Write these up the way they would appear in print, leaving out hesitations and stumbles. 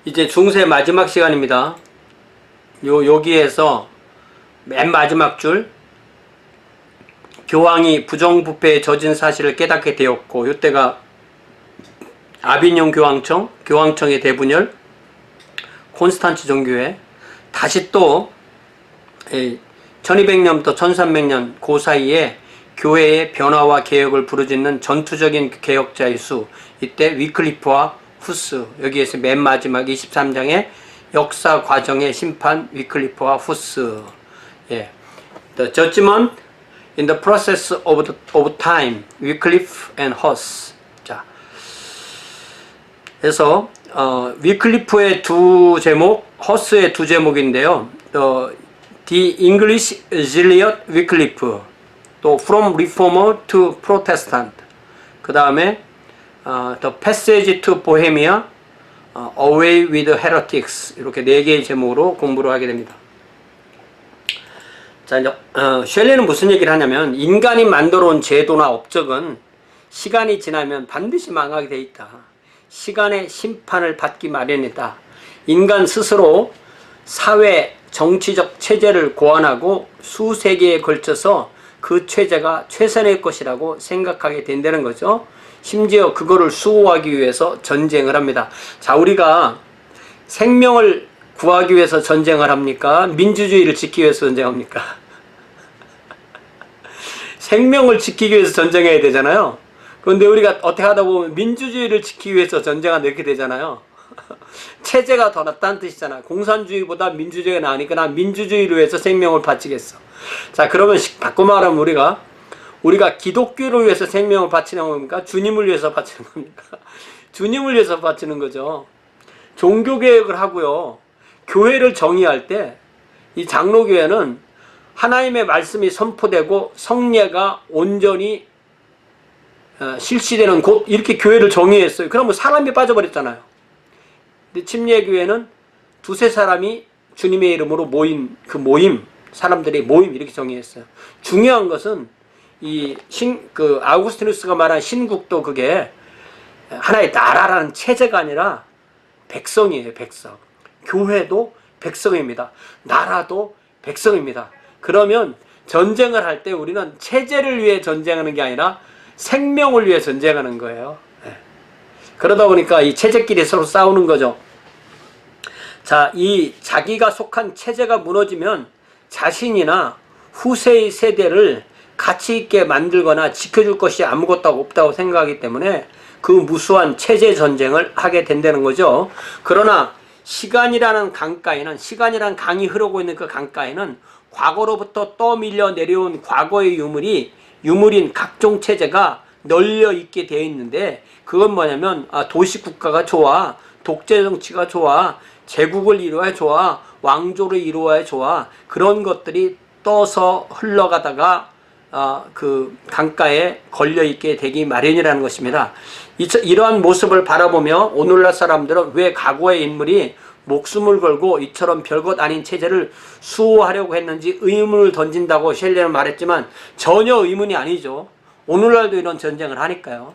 이제 중세 마지막 시간입니다. 여기에서 맨 마지막 줄, 교황이 부정부패에 젖은 사실을 깨닫게 되었고, 이때가 아비뇽 교황청의 대분열, 콘스탄츠 종교회, 다시 또 1200년부터 1300년 그 사이에 교회의 변화와 개혁을 부르짖는 전투적인 개혁자의 수, 이때 위클리프와 후스, 여기에서 맨 마지막 23장의 역사 과정의 심판, 위클리프와 후스. 예. The judgment in the process of time, 위클리프 and 후스. 자, 그래서 위클리프의 두 제목, 허스의 두 제목인데요. The English Gilliot Wycliffe, 또 From Reformer to Protestant, 그 다음에 The Passage to Bohemia, Away with Heretics, 이렇게 네 개의 제목으로 공부를 하게 됩니다. 자, 이제 쉘레는 무슨 얘기를 하냐면, 인간이 만들어 온 제도나 업적은 시간이 지나면 반드시 망하게 돼 있다. 시간의 심판을 받기 마련이다. 인간 스스로 사회, 정치적 체제를 고안하고 수세기에 걸쳐서 그 체제가 최선의 것이라고 생각하게 된다는 거죠. 심지어 그거를 수호하기 위해서 전쟁을 합니다. 자, 우리가 생명을 구하기 위해서 전쟁을 합니까? 민주주의를 지키기 위해서 전쟁합니까? 생명을 지키기 위해서 전쟁해야 되잖아요. 그런데 우리가 어떻게 하다 보면 민주주의를 지키기 위해서 전쟁한다 이렇게 되잖아요. 체제가 더 낫다는 뜻이잖아. 공산주의보다 민주주의가 나으니까 난 민주주의를 위해서 생명을 바치겠어. 자, 그러면 바꿔 말하면 우리가 기독교를 위해서 생명을 바치는 겁니까? 주님을 위해서 바치는 겁니까? 주님을 위해서 바치는 거죠. 종교개혁을 하고요, 교회를 정의할 때 이 장로교회는 하나님의 말씀이 선포되고 성례가 온전히 실시되는 곳, 이렇게 교회를 정의했어요. 그러면 사람이 빠져버렸잖아요. 근데 침례교회는 두세 사람이 주님의 이름으로 모인 그 모임, 사람들의 모임, 이렇게 정의했어요. 중요한 것은 아우구스티누스가 말한 신국도 그게 하나의 나라라는 체제가 아니라 백성이에요, 백성. 교회도 백성입니다. 나라도 백성입니다. 그러면 전쟁을 할 때 우리는 체제를 위해 전쟁하는 게 아니라 생명을 위해 전쟁하는 거예요. 네. 그러다 보니까 이 체제끼리 서로 싸우는 거죠. 자, 이 자기가 속한 체제가 무너지면 자신이나 후세의 세대를 가치 있게 만들거나 지켜줄 것이 아무것도 없다고 생각하기 때문에 그 무수한 체제 전쟁을 하게 된다는 거죠. 그러나 시간이라는 강이 흐르고 있는 그 강가에는 과거로부터 떠밀려 내려온 과거의 유물인 각종 체제가 널려 있게 되어 있는데, 그건 뭐냐면 도시국가가 좋아, 독재 정치가 좋아, 제국을 이루어야 좋아, 왕조를 이루어야 좋아, 그런 것들이 떠서 흘러가다가 그 강가에 걸려있게 되기 마련이라는 것입니다. 이러한 모습을 바라보며 오늘날 사람들은 왜 과거의 인물이 목숨을 걸고 이처럼 별것 아닌 체제를 수호하려고 했는지 의문을 던진다고 셸레는 말했지만 전혀 의문이 아니죠. 오늘날도 이런 전쟁을 하니까요.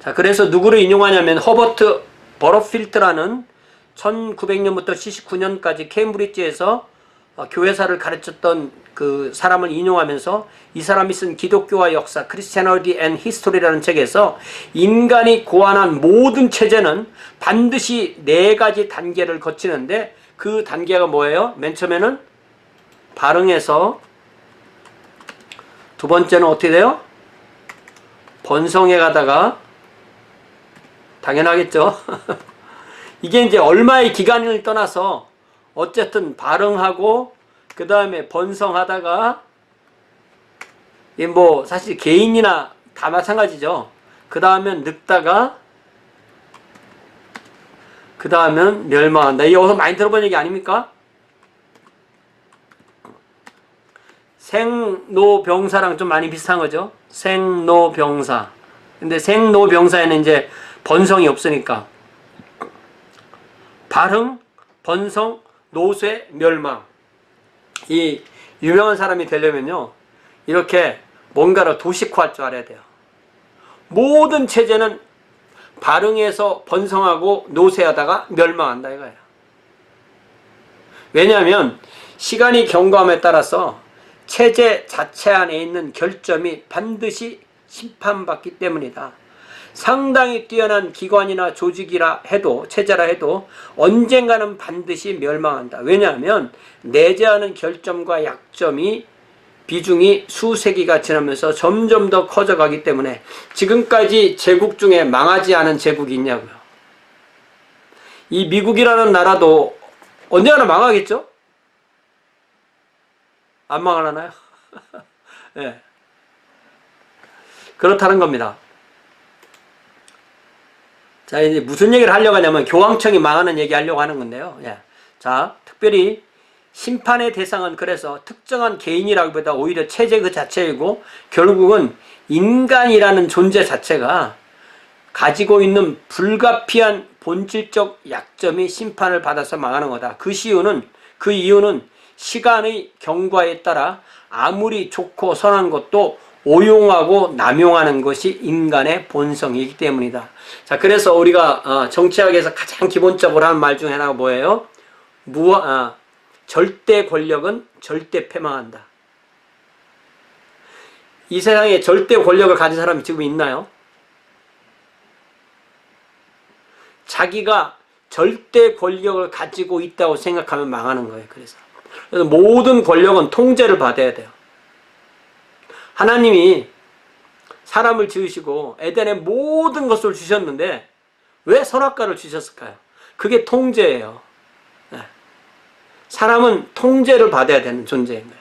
자, 그래서 누구를 인용하냐면 허버트 버러필트라는 1900년부터 79년까지 케임브리지에서 교회사를 가르쳤던 그 사람을 인용하면서 이 사람이 쓴 기독교와 역사, Christianity and History라는 책에서 인간이 고안한 모든 체제는 반드시 4가지 단계를 거치는데, 그 단계가 뭐예요? 맨 처음에는 발흥해서, 두 번째는 어떻게 돼요? 번성해 가다가, 당연하겠죠. 이게 이제 얼마의 기간을 떠나서 어쨌든 발흥하고 그 다음에 번성하다가, 뭐 사실 개인이나 다 마찬가지죠. 그 다음엔 늙다가, 그 다음엔 멸망한다. 이게 어디서 많이 들어본 얘기 아닙니까? 생로병사랑 좀 많이 비슷한 거죠. 생로병사. 근데 생로병사에는 이제 번성이 없으니까 발흥, 번성, 노쇠, 멸망. 이 유명한 사람이 되려면요, 이렇게 뭔가를 도식화할 줄 알아야 돼요. 모든 체제는 발흥해서 번성하고 노쇠하다가 멸망한다 이거예요. 왜냐하면 시간이 경과함에 따라서 체제 자체 안에 있는 결점이 반드시 심판받기 때문이다. 상당히 뛰어난 기관이나 조직이라 해도, 체제라 해도 언젠가는 반드시 멸망한다. 왜냐하면 내재하는 결점과 약점이 비중이 수세기가 지나면서 점점 더 커져가기 때문에 지금까지 제국 중에 망하지 않은 제국이 있냐고요. 이 미국이라는 나라도 언젠가는 망하겠죠? 안 망하나요? 네. 그렇다는 겁니다. 자, 이제 무슨 얘기를 하려고 하냐면 교황청이 망하는 얘기 하려고 하는 건데요. 예. 자, 특별히 심판의 대상은 그래서 특정한 개인이라기보다 오히려 체제 그 자체이고 결국은 인간이라는 존재 자체가 가지고 있는 불가피한 본질적 약점이 심판을 받아서 망하는 거다. 그 이유는 시간의 경과에 따라 아무리 좋고 선한 것도 오용하고 남용하는 것이 인간의 본성이기 때문이다. 자, 그래서 우리가 정치학에서 가장 기본적으로 하는 말 중에 하나가 뭐예요? 절대 권력은 절대 패망한다. 이 세상에 절대 권력을 가진 사람이 지금 있나요? 자기가 절대 권력을 가지고 있다고 생각하면 망하는 거예요. 그래서 모든 권력은 통제를 받아야 돼요. 하나님이 사람을 지으시고 에덴에 모든 것을 주셨는데 왜 선악과를 주셨을까요? 그게 통제예요. 사람은 통제를 받아야 되는 존재인 거예요.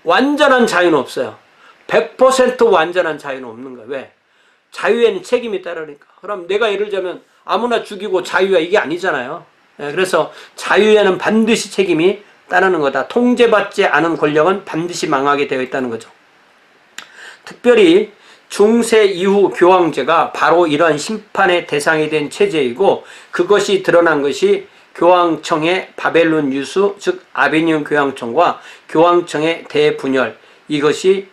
완전한 자유는 없어요. 100% 완전한 자유는 없는 거예요. 왜? 자유에는 책임이 따르니까. 그럼 내가 예를 들자면 아무나 죽이고 자유야 이게 아니잖아요. 그래서 자유에는 반드시 책임이 따르는 거다. 통제받지 않은 권력은 반드시 망하게 되어 있다는 거죠. 특별히 중세 이후 교황제가 바로 이러한 심판의 대상이 된 체제이고 그것이 드러난 것이 교황청의 바벨론 유수, 즉 아비뇽 교황청과 교황청의 대분열, 이것이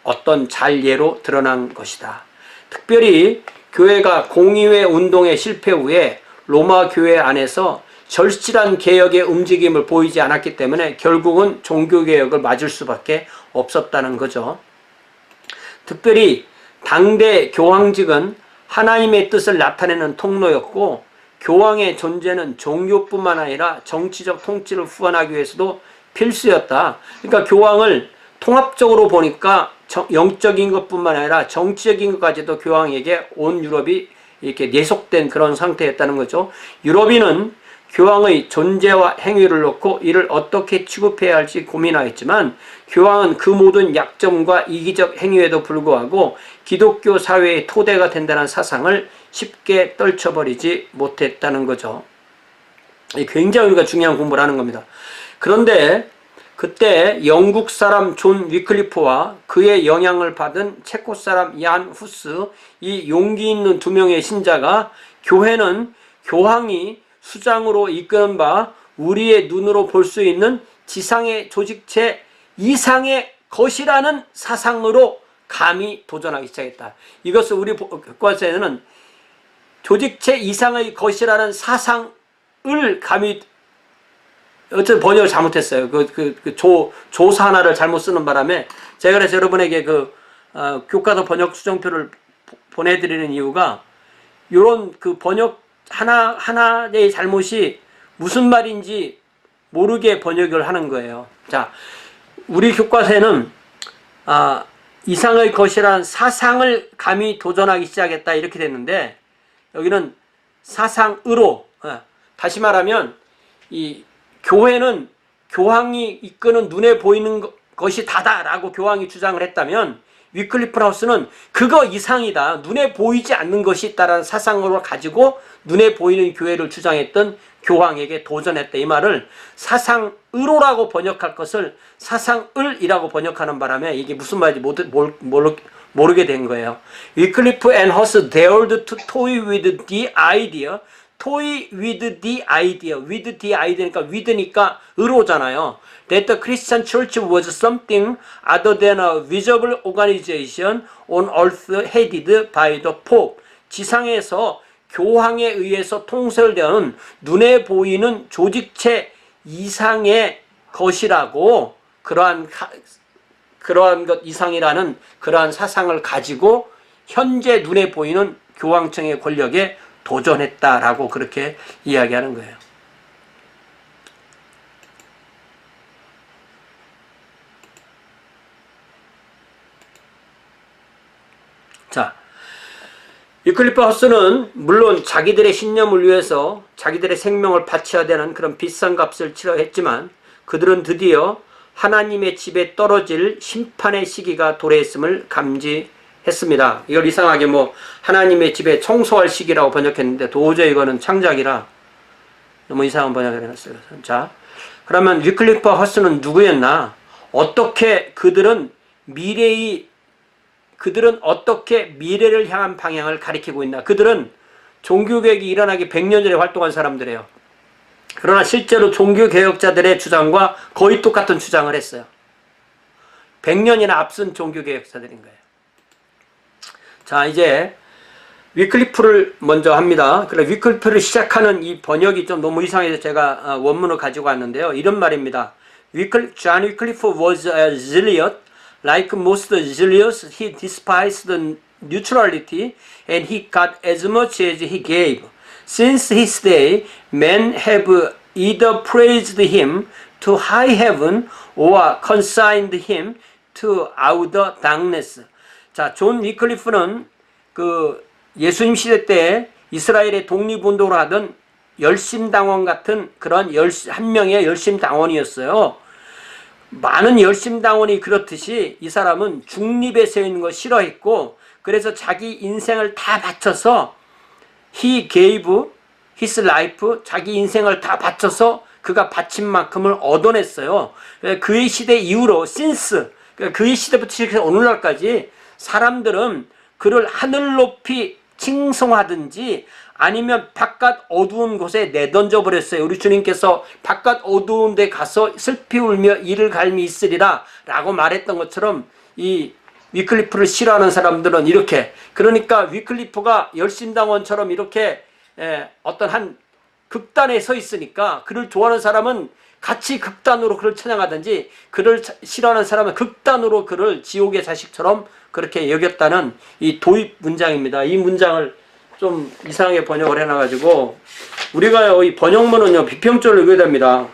어떤 잘 예로 드러난 것이다. 특별히 교회가 공의회 운동의 실패 후에 로마 교회 안에서 절실한 개혁의 움직임을 보이지 않았기 때문에 결국은 종교개혁을 맞을 수밖에 없었다는 거죠. 특별히 당대 교황직은 하나님의 뜻을 나타내는 통로였고 교황의 존재는 종교뿐만 아니라 정치적 통치를 후원하기 위해서도 필수였다. 그러니까 교황을 통합적으로 보니까 영적인 것뿐만 아니라 정치적인 것까지도 교황에게 온 유럽이 이렇게 내속된 그런 상태였다는 거죠. 유럽인은 교황의 존재와 행위를 놓고 이를 어떻게 취급해야 할지 고민하였지만 교황은 그 모든 약점과 이기적 행위에도 불구하고 기독교 사회의 토대가 된다는 사상을 쉽게 떨쳐버리지 못했다는 거죠. 굉장히 우리가 중요한 공부를 하는 겁니다. 그런데 그때 영국 사람 존 위클리프와 그의 영향을 받은 체코 사람 얀 후스, 이 용기 있는 두 명의 신자가 교회는 교황이 수장으로 이끄는 바 우리의 눈으로 볼 수 있는 지상의 조직체 이상의 것이라는 사상으로 감히 도전하기 시작했다. 이것을 우리 교과서에는 조직체 이상의 것이라는 사상을 감히 어쨌든 번역을 잘못했어요. 조사 하나를 잘못 쓰는 바람에 제가 그래서 여러분에게 교과서 번역 수정표를 보내드리는 이유가 이런 번역 하나의 잘못이 무슨 말인지 모르게 번역을 하는 거예요. 자, 우리 교과서에는 이상의 것이란 사상을 감히 도전하기 시작했다 이렇게 됐는데 여기는 사상으로, 다시 말하면 이 교회는 교황이 이끄는 눈에 보이는 것이 다다라고 교황이 주장을 했다면 위클리프 하우스는 그거 이상이다, 눈에 보이지 않는 것이 있다라는 사상으로 가지고 눈에 보이는 교회를 주장했던 교황에게 도전했다. 이 말을 사상으로라고 번역할 것을 사상을이라고 번역하는 바람에 이게 무슨 말인지 모르게 된 거예요. 위클리프 and Huss dared to toy with the idea. toy with the idea. with the idea니까 with니까 의로잖아요. That the Christian church was something other than a visible organization on earth headed by the Pope. 지상에서 교황에 의해서 통솔되는 눈에 보이는 조직체 이상의 것이라고, 그러한 것 이상이라는 그러한 사상을 가지고 현재 눈에 보이는 교황청의 권력에 도전했다라고 그렇게 이야기하는 거예요. 자, 위클리프 허스는 물론 자기들의 신념을 위해서 자기들의 생명을 바쳐야 되는 그런 비싼 값을 치러했지만, 그들은 드디어 하나님의 집에 떨어질 심판의 시기가 도래했음을 감지했습니다. 이걸 이상하게 하나님의 집에 청소할 시기라고 번역했는데 도저히 이거는 창작이라 너무 이상한 번역을 해놨어요. 자, 그러면 위클리프 허스는 누구였나? 그들은 어떻게 미래를 향한 방향을 가리키고 있나? 그들은 종교개혁이 일어나기 100년 전에 활동한 사람들이에요. 그러나 실제로 종교개혁자들의 주장과 거의 똑같은 주장을 했어요. 100년이나 앞선 종교개혁자들인 거예요. 자, 이제 위클리프를 먼저 합니다. 그래, 위클리프를 시작하는 이 번역이 좀 너무 이상해서 제가 원문을 가지고 왔는데요. 이런 말입니다. John Wycliffe was a zealot. Like most zealots, he despised the neutrality and he got as much as he gave. Since his day, men have either praised him to high heaven or consigned him to outer darkness. 자, 존 위클리프는 예수님 시대 때 이스라엘의 독립운동을 하던 열심당원 같은 그런 한 명의 열심당원이었어요. 많은 열심당원이 그렇듯이 이 사람은 중립에 서 있는 거 싫어했고, 그래서 자기 인생을 다 바쳐서 he gave his life, 자기 인생을 다 바쳐서 그가 바친 만큼을 얻어냈어요. 그의 시대 이후로 since, 그의 시대부터 시작해서 오늘날까지 사람들은 그를 하늘 높이 칭송하든지 아니면 바깥 어두운 곳에 내던져 버렸어요. 우리 주님께서 바깥 어두운 데 가서 슬피 울며 이를 갈미 있으리라 라고 말했던 것처럼, 이 위클리프를 싫어하는 사람들은 이렇게, 그러니까 위클리프가 열심당원처럼 이렇게 어떤 한 극단에 서 있으니까 그를 좋아하는 사람은 같이 극단으로 그를 찬양하든지, 그를 싫어하는 사람은 극단으로 그를 지옥의 자식처럼 그렇게 여겼다는 이 도입 문장입니다. 이 문장을 좀 이상하게 번역을 해놔가지고 우리가 이 번역문은요 비평적으로 읽어야 됩니다.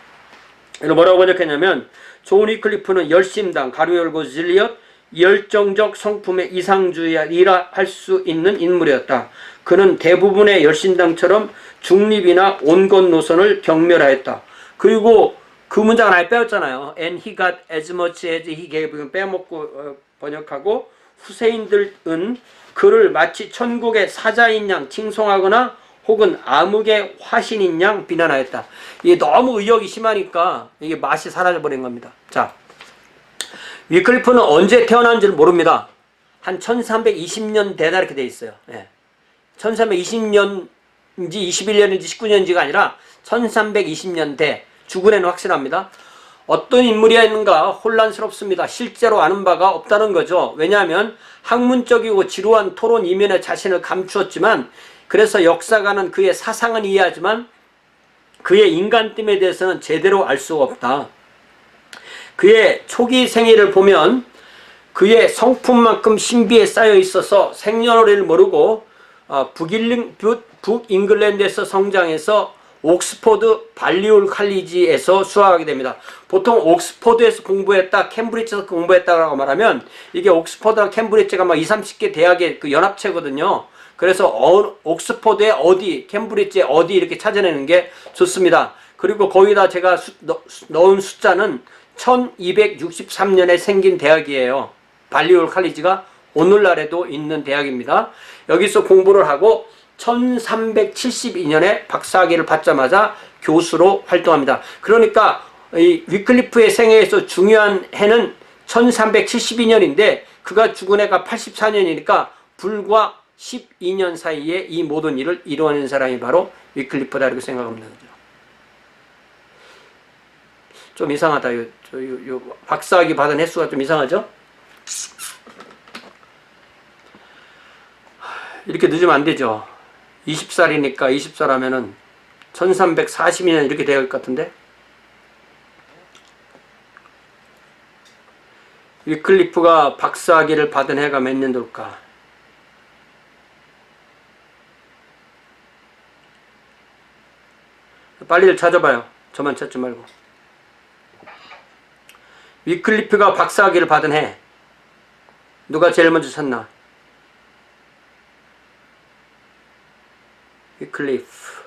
뭐라고 번역했냐면, 존 위클리프는 열심당 가로 열고 질리엇 열정적 성품의 이상주의라 할 수 있는 인물이었다. 그는 대부분의 열심당처럼 중립이나 온것 노선을 경멸하였다. 그리고 그 문장을 아예 빼었잖아요. And he got as much as he gave. 빼먹고 번역하고, 후세인들은 그를 마치 천국의 사자인 양 칭송하거나 혹은 암흑의 화신인 양 비난하였다. 이게 너무 의역이 심하니까 이게 맛이 사라져버린 겁니다. 자, 위클리프는 언제 태어난지를 모릅니다. 한 1320년대다 이렇게 돼 있어요. 1320년인지 21년인지 19년인지가 아니라 1320년대, 죽은 애는 확실합니다. 어떤 인물이었는가 혼란스럽습니다. 실제로 아는 바가 없다는 거죠. 왜냐하면 학문적이고 지루한 토론 이면에 자신을 감추었지만, 그래서 역사가는 그의 사상은 이해하지만 그의 인간됨에 대해서는 제대로 알 수가 없다. 그의 초기 생애를 보면 그의 성품만큼 신비에 쌓여 있어서 생년월일을 모르고 북잉글랜드에서 성장해서 옥스퍼드 발리올 칼리지에서 수학하게 됩니다. 보통 옥스퍼드에서 공부했다, 캠브리지에서 공부했다라고 말하면 이게 옥스퍼드랑 캠브리지가 막 20, 30개 대학의 그 연합체거든요. 그래서 옥스퍼드에 어디, 캠브리지에 어디 이렇게 찾아내는 게 좋습니다. 그리고 거기다 제가 넣은 숫자는 1263년에 생긴 대학이에요. 발리올 칼리지가 오늘날에도 있는 대학입니다. 여기서 공부를 하고 1372년에 박사학위를 받자마자 교수로 활동합니다. 그러니까 이 위클리프의 생애에서 중요한 해는 1372년인데 그가 죽은 해가 84년이니까 불과 12년 사이에 이 모든 일을 이루어낸 사람이 바로 위클리프다 이렇게 생각합니다. 좀 이상하다. 요 박사학위 받은 횟수가 좀 이상하죠? 이렇게 늦으면 안 되죠. 20살이니까 20살 하면은 1342년 이렇게 돼야 할 것 같은데. 위클리프가 박사학위를 받은 해가 몇 년도일까? 빨리들 찾아봐요. 저만 찾지 말고. 위클리프가 박사학위를 받은 해 누가 제일 먼저 찾나? 위클리프.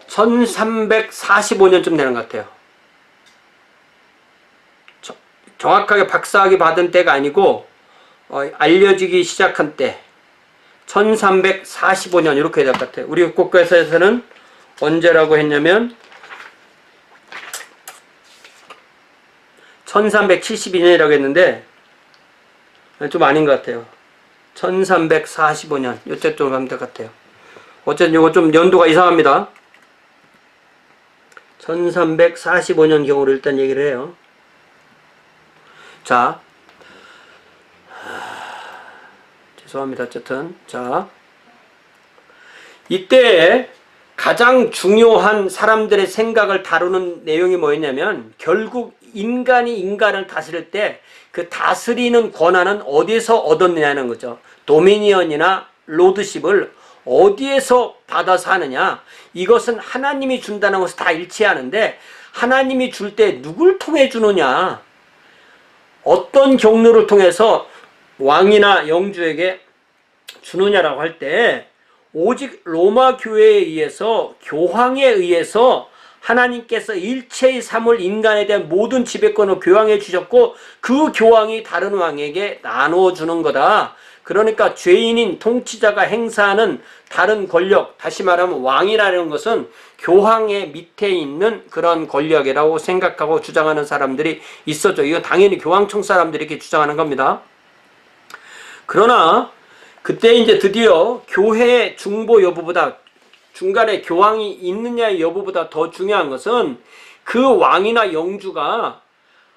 (1345년쯤) 되는 것 같아요. 정확하게 박사학위 받은 때가 아니고 알려지기 시작한 때 1345년 이렇게 해야 될 것 같아요. 우리 국가에서는 언제라고 했냐면 1372년이라고 했는데 좀 아닌 것 같아요. 1345년 요때쯤 가면 될 것 같아요. 어쨌든 이거 좀 연도가 이상합니다. 1345년 경우를 일단 얘기를 해요. 자, 죄송합니다. 어쨌든 자, 이때 가장 중요한 사람들의 생각을 다루는 내용이 뭐였냐면 결국 인간이 인간을 다스릴 때 그 다스리는 권한은 어디에서 얻었느냐는 거죠. 도미니언이나 로드십을 어디에서 받아서 하느냐. 이것은 하나님이 준다는 것을 다 일치하는데 하나님이 줄 때 누굴 통해 주느냐. 어떤 경로를 통해서 왕이나 영주에게 주느냐라고 할 때 오직 로마 교회에 의해서 교황에 의해서 하나님께서 일체의 사물 인간에 대한 모든 지배권을 교황에 주셨고 그 교황이 다른 왕에게 나눠주는 거다. 그러니까 죄인인 통치자가 행사하는 다른 권력, 다시 말하면 왕이라는 것은 교황의 밑에 있는 그런 권력이라고 생각하고 주장하는 사람들이 있었죠. 이건 당연히 교황청 사람들이 이렇게 주장하는 겁니다. 그러나 그때 이제 드디어 교회의 중보 여부보다 중간에 교황이 있느냐의 여부보다 더 중요한 것은 그 왕이나 영주가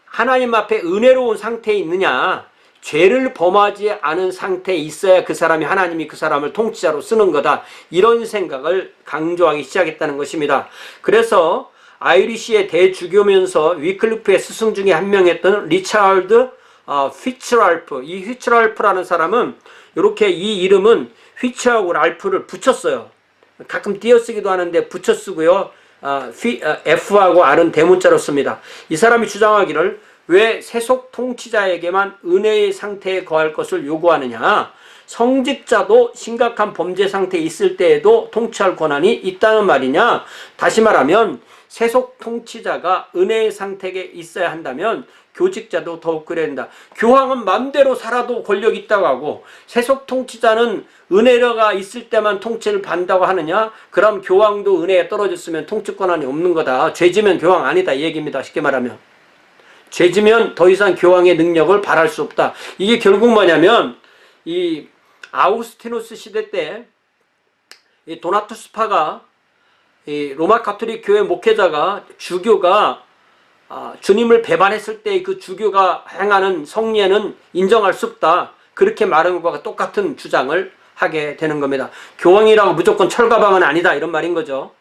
하나님 앞에 은혜로운 상태에 있느냐, 죄를 범하지 않은 상태에 있어야 그 사람이 하나님이 그 사람을 통치자로 쓰는 거다. 이런 생각을 강조하기 시작했다는 것입니다. 그래서 아이리시의 대주교면서 위클리프의 스승 중에 한 명이었던 리차드 휘츠랄프, 이 휘츠랄프라는 사람은 이렇게 이 이름은 휘츠하고 랄프를 붙였어요. 가끔 띄어쓰기도 하는데 붙여 쓰고요. F하고 R은 대문자로 씁니다. 이 사람이 주장하기를 왜 세속 통치자에게만 은혜의 상태에 거할 것을 요구하느냐. 성직자도 심각한 범죄 상태에 있을 때에도 통치할 권한이 있다는 말이냐. 다시 말하면 세속 통치자가 은혜의 상태에 있어야 한다면 교직자도 더욱 그래야 된다. 교황은 마음대로 살아도 권력이 있다고 하고 세속 통치자는 은혜가 있을 때만 통치를 받는다고 하느냐? 그럼 교황도 은혜에 떨어졌으면 통치 권한이 없는 거다. 죄지면 교황 아니다 이 얘기입니다. 쉽게 말하면. 죄지면 더 이상 교황의 능력을 발할 수 없다. 이게 결국 뭐냐면 이 아우구스티누스 시대 때 이 도나투스파가 이 로마 가톨릭 교회 목회자가 주교가 주님을 배반했을 때 그 주교가 행하는 성례는 인정할 수 없다. 그렇게 말한 것과 똑같은 주장을 하게 되는 겁니다. 교황이라고 무조건 철가방은 아니다 이런 말인 거죠.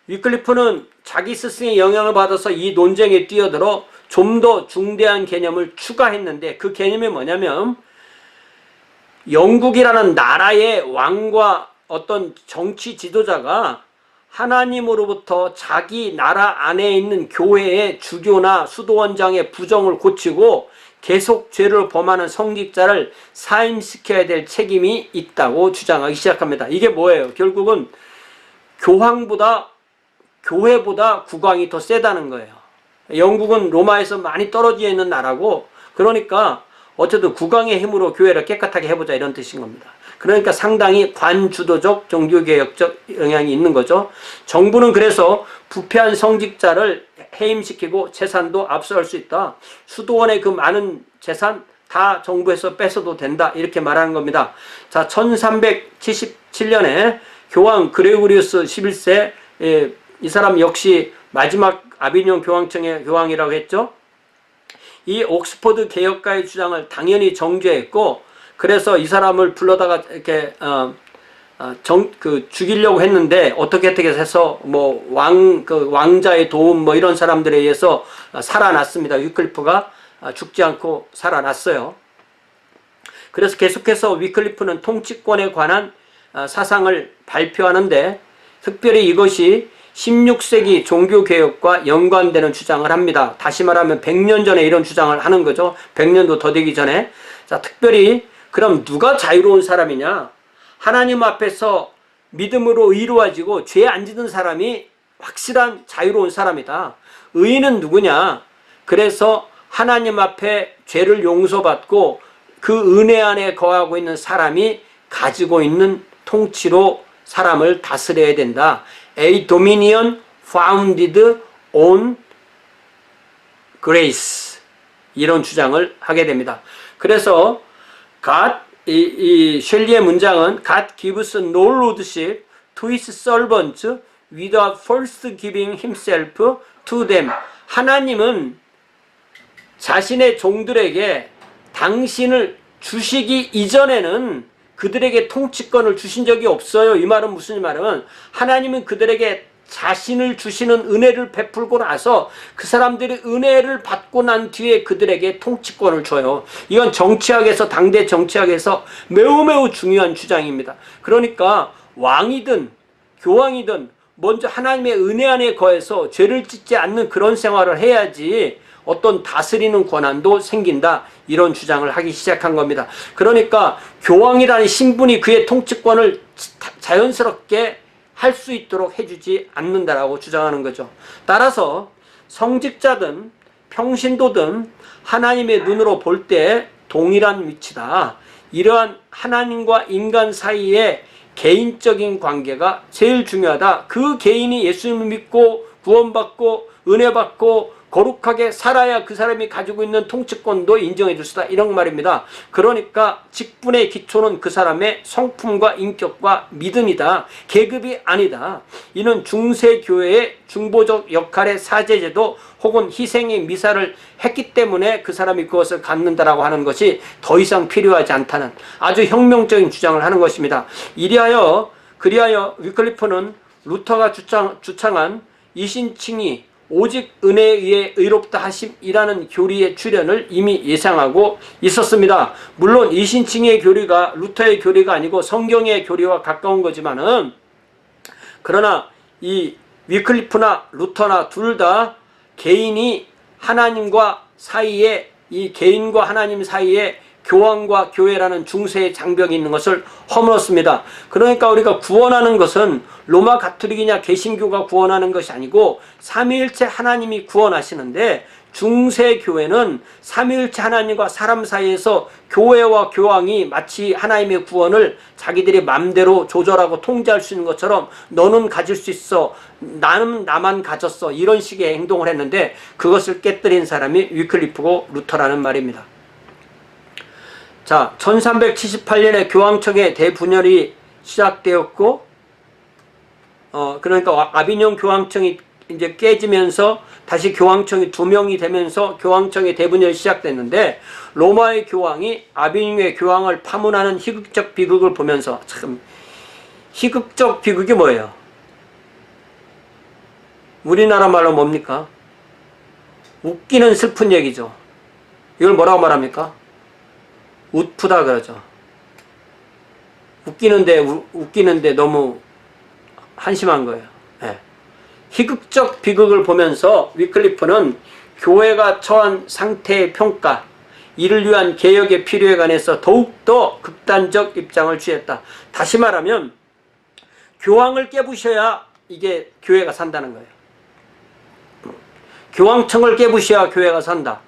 위클리프는 자기 스승의 영향을 받아서 이 논쟁에 뛰어들어 좀 더 중대한 개념을 추가했는데 그 개념이 뭐냐면 영국이라는 나라의 왕과 어떤 정치 지도자가 하나님으로부터 자기 나라 안에 있는 교회의 주교나 수도원장의 부정을 고치고 계속 죄를 범하는 성직자를 사임시켜야 될 책임이 있다고 주장하기 시작합니다. 이게 뭐예요? 결국은 교황보다 교회보다 국왕이 더 세다는 거예요. 영국은 로마에서 많이 떨어져 있는 나라고, 그러니까 어쨌든 국왕의 힘으로 교회를 깨끗하게 해보자 이런 뜻인 겁니다. 그러니까 상당히 관주도적 종교개혁적 영향이 있는 거죠. 정부는 그래서 부패한 성직자를 해임시키고 재산도 압수할 수 있다. 수도원의 그 많은 재산 다 정부에서 뺏어도 된다 이렇게 말하는 겁니다. 자, 1377년에 교황 그레고리우스 11세, 이 사람 역시 마지막 아비뇽 교황청의 교황이라고 했죠. 이 옥스퍼드 개혁가의 주장을 당연히 정죄했고, 그래서 이 사람을 불러다가 이렇게 죽이려고 했는데 어떻게 해서 뭐 왕자의 도움 뭐 이런 사람들에 의해서 살아났습니다. 위클리프가 죽지 않고 살아났어요. 그래서 계속해서 위클리프는 통치권에 관한 사상을 발표하는데, 특별히 이것이 16세기 종교개혁과 연관되는 주장을 합니다. 다시 말하면 100년 전에 이런 주장을 하는 거죠. 100년도 더 되기 전에. 자, 특별히 그럼 누가 자유로운 사람이냐? 하나님 앞에서 믿음으로 의로워지고 죄 안 짓는 사람이 확실한 자유로운 사람이다. 의인은 누구냐? 그래서 하나님 앞에 죄를 용서받고 그 은혜 안에 거하고 있는 사람이 가지고 있는 통치로 사람을 다스려야 된다. A dominion founded on grace, 이런 주장을 하게 됩니다. 그래서 God, 이 셸리의 문장은 God gives no lordship to his servants without first giving himself to them. 하나님은 자신의 종들에게 당신을 주시기 이전에는 그들에게 통치권을 주신 적이 없어요. 이 말은 무슨 말은, 하나님은 그들에게 자신을 주시는 은혜를 베풀고 나서 그 사람들이 은혜를 받고 난 뒤에 그들에게 통치권을 줘요. 이건 정치학에서, 당대 정치학에서 매우 중요한 주장입니다. 그러니까 왕이든 교황이든 먼저 하나님의 은혜 안에 거해서 죄를 짓지 않는 그런 생활을 해야지 어떤 다스리는 권한도 생긴다, 이런 주장을 하기 시작한 겁니다. 그러니까 교황이라는 신분이 그의 통치권을 자연스럽게 할 수 있도록 해주지 않는다라고 주장하는 거죠. 따라서 성직자든 평신도든 하나님의 눈으로 볼 때 동일한 위치다. 이러한 하나님과 인간 사이의 개인적인 관계가 제일 중요하다. 그 개인이 예수님을 믿고 구원받고 은혜받고 거룩하게 살아야 그 사람이 가지고 있는 통치권도 인정해 줄 수다, 이런 말입니다. 그러니까 직분의 기초는 그 사람의 성품과 인격과 믿음이다. 계급이 아니다. 이는 중세교회의 중보적 역할의 사제제도 혹은 희생의 미사를 했기 때문에 그 사람이 그것을 갖는다라고 하는 것이 더 이상 필요하지 않다는 아주 혁명적인 주장을 하는 것입니다. 그리하여 위클리프는 루터가 주창한 이신칭의 오직 은혜에 의해 의롭다 하심이라는 교리의 출현을 이미 예상하고 있었습니다. 물론 이신칭의 교리가 루터의 교리가 아니고 성경의 교리와 가까운 거지만은, 그러나 이 위클리프나 루터나 둘 다 개인이 하나님과 사이에, 이 개인과 하나님 사이에 교황과 교회라는 중세의 장벽이 있는 것을 허물었습니다. 그러니까 우리가 구원하는 것은 로마 가톨릭이냐 개신교가 구원하는 것이 아니고 삼위일체 하나님이 구원하시는데, 중세 교회는 삼위일체 하나님과 사람 사이에서 교회와 교황이 마치 하나님의 구원을 자기들이 맘대로 조절하고 통제할 수 있는 것처럼 너는 가질 수 있어, 나는 나만 가졌어, 이런 식의 행동을 했는데 그것을 깨뜨린 사람이 위클리프고 루터라는 말입니다. 자, 1378년에 교황청의 대분열이 시작되었고, 그러니까 아비뇽 교황청이 이제 깨지면서 다시 교황청이 2명이 되면서 교황청의 대분열이 시작됐는데, 로마의 교황이 아비뇽의 교황을 파문하는 희극적 비극을 보면서, 참 희극적 비극이 뭐예요? 우리나라 말로 뭡니까? 웃기는 슬픈 얘기죠. 이걸 뭐라고 말합니까? 웃프다 그러죠. 웃기는데 너무 한심한 거예요. 네. 희극적 비극을 보면서 위클리프는 교회가 처한 상태의 평가, 이를 위한 개혁의 필요에 관해서 더욱더 극단적 입장을 취했다. 다시 말하면 교황을 깨부셔야 이게 교회가 산다는 거예요. 교황청을 깨부셔야 교회가 산다.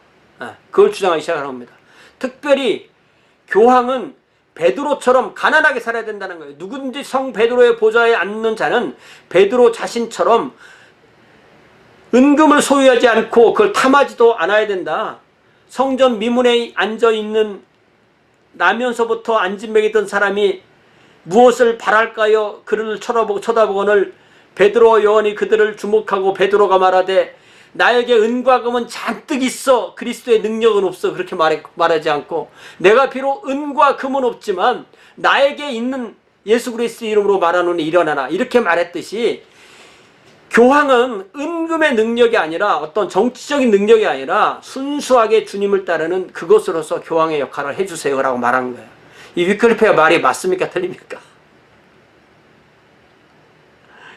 그걸 주장하기 시작하는 겁니다. 특별히 교황은 베드로처럼 가난하게 살아야 된다는 거예요. 누구든지 성 베드로의 보좌에 앉는 자는 베드로 자신처럼 은금을 소유하지 않고 그걸 탐하지도 않아야 된다. 성전 미문에 앉아있는 나면서부터 안진뱅이던 사람이 무엇을 바랄까요? 그를 쳐다보거늘 베드로 요한이 그들을 주목하고 베드로가 말하되 나에게 은과 금은 잔뜩 있어 그리스도의 능력은 없어. 그렇게 말하지 않고 내가 비록 은과 금은 없지만 나에게 있는 예수 그리스도의 이름으로 말하노니 일어나라. 이렇게 말했듯이 교황은 은금의 능력이 아니라 어떤 정치적인 능력이 아니라 순수하게 주님을 따르는 그것으로서 교황의 역할을 해주세요 라고 말한 거예요. 이 위클리프의 말이 맞습니까? 틀립니까?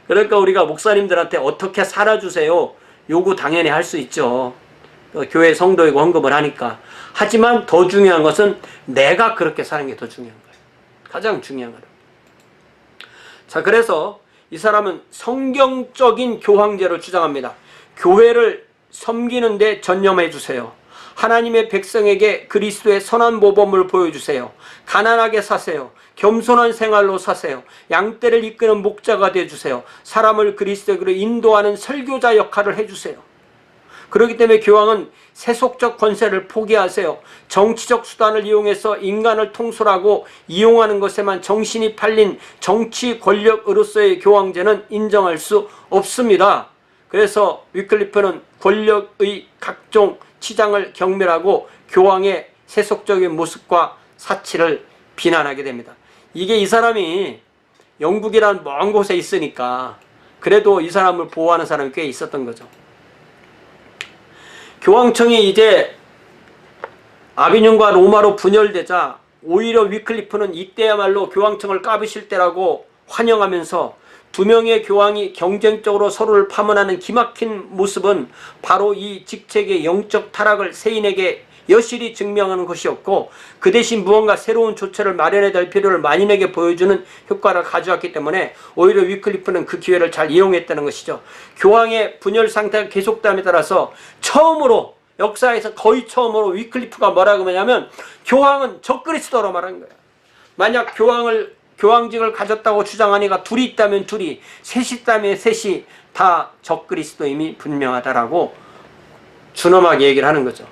그러니까 우리가 목사님들한테 어떻게 살아주세요 요구 당연히 할 수 있죠. 교회 성도이고 헌금을 하니까. 하지만 더 중요한 것은 내가 그렇게 사는 게 더 중요한 거예요. 가장 중요한 거예요. 자, 그래서 이 사람은 성경적인 교황제를 주장합니다. 교회를 섬기는 데 전념해 주세요. 하나님의 백성에게 그리스도의 선한 모범을 보여주세요. 가난하게 사세요. 겸손한 생활로 사세요. 양떼를 이끄는 목자가 되어주세요. 사람을 그리스도로 인도하는 설교자 역할을 해주세요. 그렇기 때문에 교황은 세속적 권세를 포기하세요. 정치적 수단을 이용해서 인간을 통솔하고 이용하는 것에만 정신이 팔린 정치 권력으로서의 교황제는 인정할 수 없습니다. 그래서 위클리프는 권력의 각종 치장을 경멸하고 교황의 세속적인 모습과 사치를 비난하게 됩니다. 이게 이 사람이 영국이라는 먼 곳에 있으니까 그래도 이 사람을 보호하는 사람이 꽤 있었던 거죠. 교황청이 이제 아비뇽과 로마로 분열되자 오히려 위클리프는 이때야말로 교황청을 까부실 때라고 환영하면서 두 명의 교황이 경쟁적으로 서로를 파문하는 기막힌 모습은 바로 이 직책의 영적 타락을 세인에게 여실히 증명하는 것이었고 그 대신 무언가 새로운 조처를 마련해야 될 필요를 만인에게 보여주는 효과를 가져왔기 때문에 오히려 위클리프는 그 기회를 잘 이용했다는 것이죠. 교황의 분열 상태가 계속됨에 따라서 처음으로 역사에서 거의 처음으로 위클리프가 뭐라고 하냐면 교황은 적그리스도로 말한 거예요. 만약 교황직을 가졌다고 주장하니까 둘이 있다면 둘이, 셋이 있다면 셋이 다 적그리스도임이 분명하다라고 준엄하게 얘기를 하는 거죠.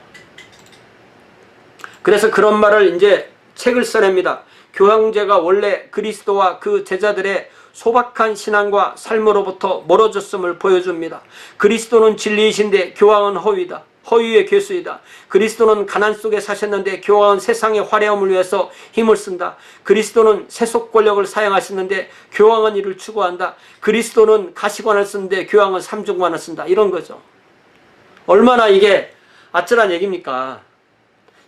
그래서 그런 말을 이제 책을 써냅니다. 교황제가 원래 그리스도와 그 제자들의 소박한 신앙과 삶으로부터 멀어졌음을 보여줍니다. 그리스도는 진리이신데 교황은 허위다. 허위의 괴수이다. 그리스도는 가난 속에 사셨는데 교황은 세상의 화려함을 위해서 힘을 쓴다. 그리스도는 세속 권력을 사용하셨는데 교황은 이를 추구한다. 그리스도는 가시관을 쓰는데 교황은 삼중관을 쓴다. 이런 거죠. 얼마나 이게 아찔한 얘기입니까?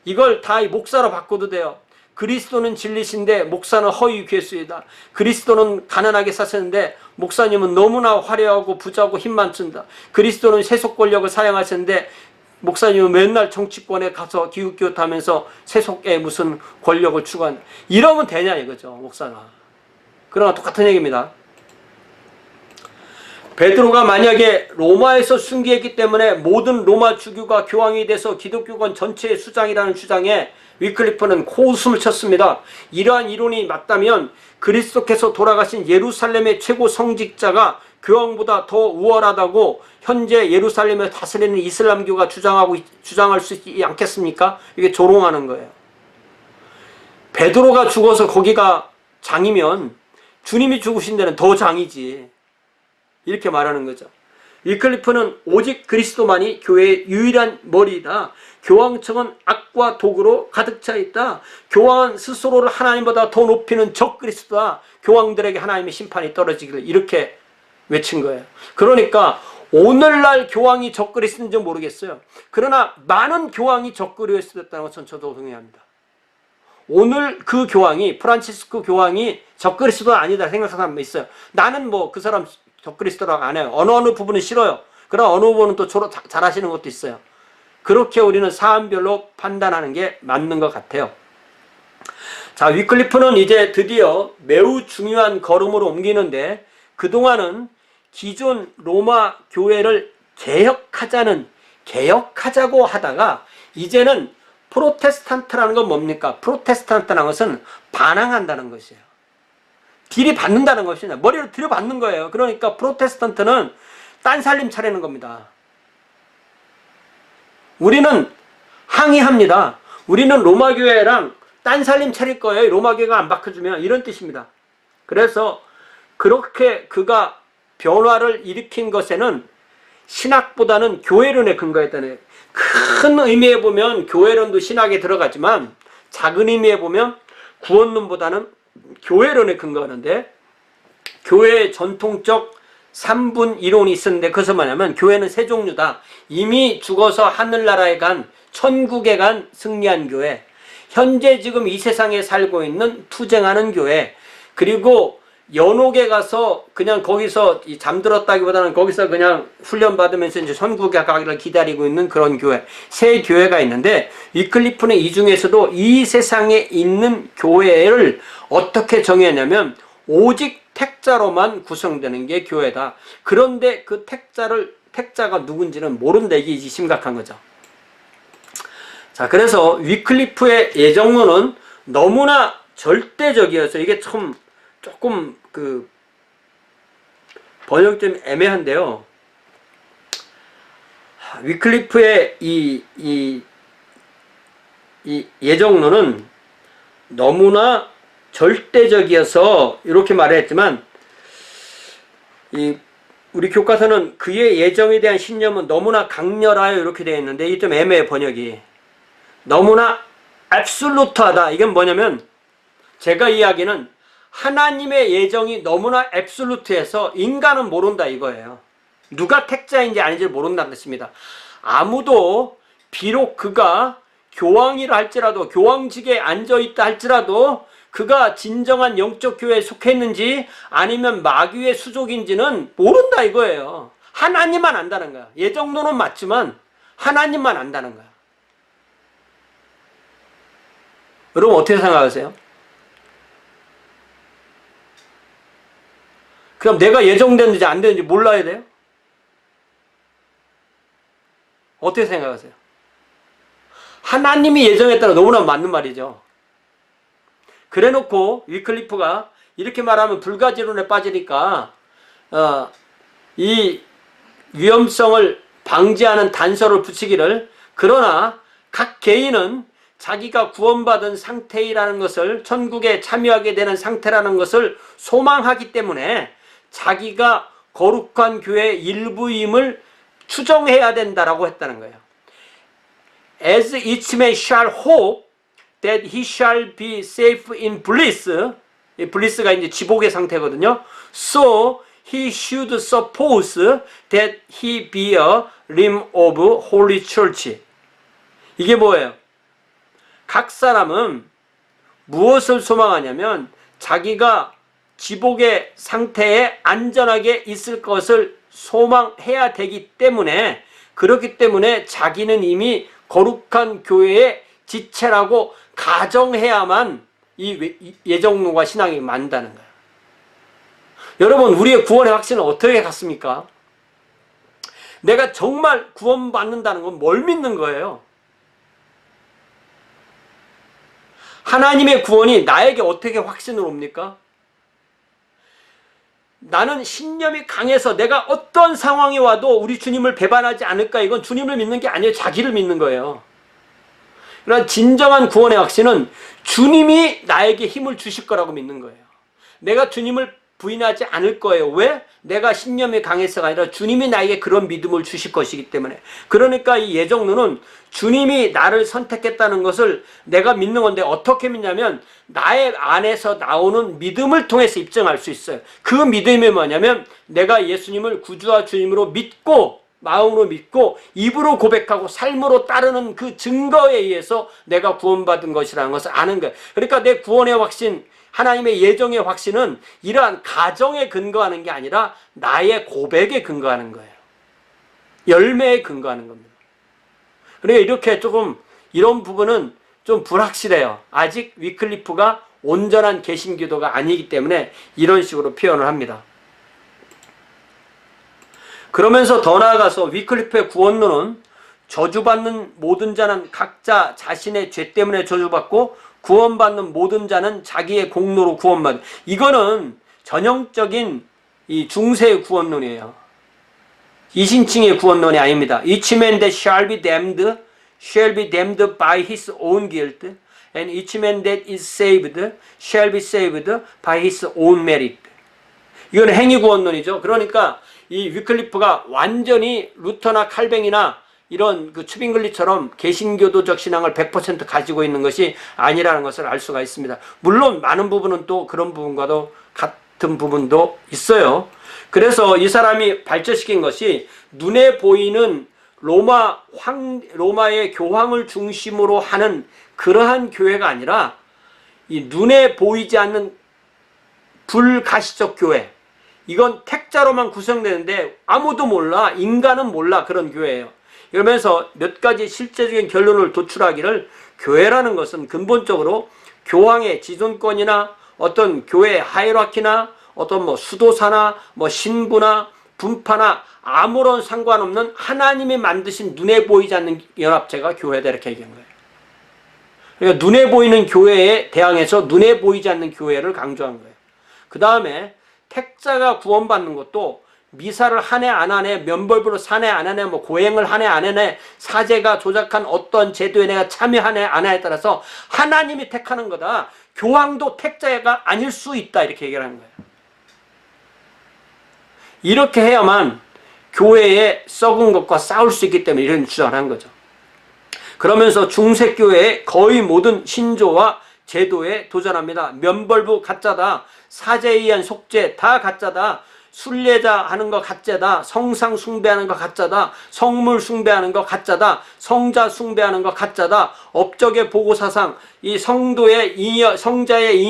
이걸 다 목사로 바꿔도 돼요. 그리스도는 진리신데 목사는 허위 괴수이다. 그리스도는 가난하게 사셨는데 목사님은 너무나 화려하고 부자고 힘만 쓴다. 그리스도는 세속 권력을 사용하셨는데 목사님은 맨날 정치권에 가서 기웃기웃하면서 세속의 무슨 권력을 추구한다. 이러면 되냐 이거죠, 목사가. 그러나 똑같은 얘기입니다. 베드로가 만약에 로마에서 순교했기 때문에 모든 로마 주교가 교황이 돼서 기독교권 전체의 수장이라는 주장에 위클리프는 코웃음을 쳤습니다. 이러한 이론이 맞다면 그리스도께서 돌아가신 예루살렘의 최고 성직자가 교황보다 더 우월하다고 현재 예루살렘을 다스리는 이슬람교가 주장할 수 있지 않겠습니까? 이게 조롱하는 거예요. 베드로가 죽어서 거기가 장이면 주님이 죽으신 데는 더 장이지. 이렇게 말하는 거죠. 위클리프는 오직 그리스도만이 교회의 유일한 머리이다. 교황청은 악과 독으로 가득 차 있다. 교황은 스스로를 하나님보다 더 높이는 적그리스도다. 교황들에게 하나님의 심판이 떨어지기를 이렇게 외친 거예요. 그러니까 오늘날 교황이 적그리스도인지 모르겠어요. 그러나 많은 교황이 적그리스도였다는 것은 저도 동의합니다. 오늘 그 교황이 프란치스코 교황이 적그리스도가 아니다 생각하는 사람이 있어요. 나는 뭐 그 사람 적그리스도라고 안 해요. 어느 부분은 싫어요. 그러나 어느 부분은 또 잘하시는 것도 있어요. 그렇게 우리는 사안별로 판단하는 게 맞는 것 같아요. 자, 위클리프는 이제 드디어 매우 중요한 걸음으로 옮기는데 그동안은 기존 로마 교회를 개혁하자고 하다가 이제는 프로테스탄트라는 건 뭡니까? 프로테스탄트라는 것은 반항한다는 것이에요. 들이받는다는 것이냐. 머리를 들여받는 거예요. 그러니까 프로테스탄트는 딴 살림 차리는 겁니다. 우리는 항의합니다. 우리는 로마 교회랑 딴 살림 차릴 거예요. 로마 교회가 안 바꿔주면, 이런 뜻입니다. 그래서 그렇게 그가 변화를 일으킨 것에는 신학보다는 교회론에 근거했다는, 큰 의미에 보면 교회론도 신학에 들어가지만 작은 의미에 보면 구원론보다는 교회론에 근거하는데, 교회의 전통적 3분 이론이 있었는데, 그것은 뭐냐면 교회는 세 종류다. 이미 죽어서 하늘나라에 간, 천국에 간 승리한 교회, 현재 지금 이 세상에 살고 있는 투쟁하는 교회, 그리고 연옥에 가서 그냥 거기서 잠들었다기보다는 거기서 그냥 훈련받으면서 이제 천국에 가기를 기다리고 있는 그런 교회, 세 교회가 있는데, 위클리프는 이 중에서도 이 세상에 있는 교회를 어떻게 정의하냐면 오직 택자로만 구성되는 게 교회다. 그런데 그 택자가 누군지는 모른다. 이게 심각한 거죠. 자, 그래서 위클리프의 예정론은 너무나 절대적이어서 이게 참 조금 그 번역 좀 애매한데요. 위클리프의 이 예정론은 너무나 절대적이어서 이렇게 말했지만, 우리 교과서는 그의 예정에 대한 신념은 너무나 강렬하여 이렇게 되어 있는데, 이게 좀 애매해, 번역이. 너무나 앱솔루트하다. 이건 뭐냐면, 제가 이야기는 하나님의 예정이 너무나 앱솔루트해서 인간은 모른다 이거예요. 누가 택자인지 아닌지 모른다는 뜻입니다. 아무도 비록 그가 교황이라 할지라도, 교황직에 앉아있다 할지라도 그가 진정한 영적 교회에 속했는지 아니면 마귀의 수족인지는 모른다 이거예요. 하나님만 안다는 거야. 예정론은 맞지만 하나님만 안다는 거야. 여러분 어떻게 생각하세요? 그럼 내가 예정됐는지 안 됐는지 몰라야 돼요? 어떻게 생각하세요? 하나님이 예정했다는 너무나 맞는 말이죠. 그래 놓고 위클리프가 이렇게 말하면 불가지론에 빠지니까 이 위험성을 방지하는 단서를 붙이기를, 그러나 각 개인은 자기가 구원받은 상태이라는 것을, 천국에 참여하게 되는 상태라는 것을 소망하기 때문에 자기가 거룩한 교회의 일부임을 추정해야 된다라고 했다는 거예요. As each man shall hope that he shall be safe in bliss. 이 bliss가 이제 지복의 상태거든요. So he should suppose that he be a limb of holy church. 이게 뭐예요? 각 사람은 무엇을 소망하냐면 자기가 지복의 상태에 안전하게 있을 것을 소망해야 되기 때문에, 그렇기 때문에 자기는 이미 거룩한 교회의 지체라고 가정해야만 이 예정론과 신앙이 맞는다는 거예요. 여러분, 우리의 구원의 확신은 어떻게 갔습니까? 내가 정말 구원받는다는 건 뭘 믿는 거예요? 하나님의 구원이 나에게 어떻게 확신을 옵니까? 나는 신념이 강해서 내가 어떤 상황이 와도 우리 주님을 배반하지 않을까? 이건 주님을 믿는 게 아니에요. 자기를 믿는 거예요. 그러나 진정한 구원의 확신은 주님이 나에게 힘을 주실 거라고 믿는 거예요. 내가 주님을 부인하지 않을 거예요. 왜? 내가 신념이 강해서가 아니라 주님이 나에게 그런 믿음을 주실 것이기 때문에. 그러니까 이 예정론은 주님이 나를 선택했다는 것을 내가 믿는 건데, 어떻게 믿냐면 나의 안에서 나오는 믿음을 통해서 입증할 수 있어요. 그 믿음이 뭐냐면 내가 예수님을 구주와 주님으로 믿고, 마음으로 믿고 입으로 고백하고 삶으로 따르는 그 증거에 의해서 내가 구원받은 것이라는 것을 아는 거예요. 그러니까 내 구원의 확신, 하나님의 예정의 확신은 이러한 가정에 근거하는 게 아니라 나의 고백에 근거하는 거예요. 열매에 근거하는 겁니다. 그러니까 이렇게 조금 이런 부분은 좀 불확실해요. 아직 위클리프가 온전한 개신교도가 아니기 때문에 이런 식으로 표현을 합니다. 그러면서 더 나아가서 위클리프의 구원론은 저주받는 모든 자는 각자 자신의 죄 때문에 저주받고 구원받는 모든 자는 자기의 공로로 구원받는, 이거는 전형적인 이 중세의 구원론이에요. 이신칭의 구원론이 아닙니다. Each man that shall be damned by his own guilt, and each man that is saved shall be saved by his own merit. 이건 행위구원론이죠. 그러니까 이 위클리프가 완전히 루터나 칼뱅이나 이런 그 추빙글리처럼 개신교도적 신앙을 100% 가지고 있는 것이 아니라는 것을 알 수가 있습니다. 물론 많은 부분은 또 그런 부분과도 같은 부분도 있어요. 그래서 이 사람이 발전시킨 것이 눈에 보이는 로마의 교황을 중심으로 하는 그러한 교회가 아니라 이 눈에 보이지 않는 불가시적 교회, 이건 택자로만 구성되는데 아무도 몰라, 인간은 몰라, 그런 교회예요. 이러면서 몇 가지 실제적인 결론을 도출하기를, 교회라는 것은 근본적으로 교황의 지존권이나 어떤 교회 하이라키나 어떤 뭐 수도사나 뭐 신부나 분파나 아무런 상관없는 하나님이 만드신 눈에 보이지 않는 연합체가 교회다, 이렇게 얘기한 거예요. 그러니까 눈에 보이는 교회에 대항해서 눈에 보이지 않는 교회를 강조한 거예요. 그 다음에 택자가 구원받는 것도 미사를 하네 안 하네, 면벌부로 사네 안 하네, 뭐 고행을 하네 안 하네, 사제가 조작한 어떤 제도에 내가 참여하네 안 하네에 따라서 하나님이 택하는 거다. 교황도 택자가 아닐 수 있다, 이렇게 얘기를 하는 거예요. 이렇게 해야만 교회에 썩은 것과 싸울 수 있기 때문에 이런 주장을 한 거죠. 그러면서 중세교회의 거의 모든 신조와 제도에 도전합니다. 면벌부 가짜다, 사제에 의한 속죄 다 가짜다, 순례자 하는 거 가짜다, 성상 숭배하는 거 가짜다, 성물 숭배하는 거 가짜다, 성자 숭배하는 거 가짜다, 업적의 보고사상, 이 성도의 성자의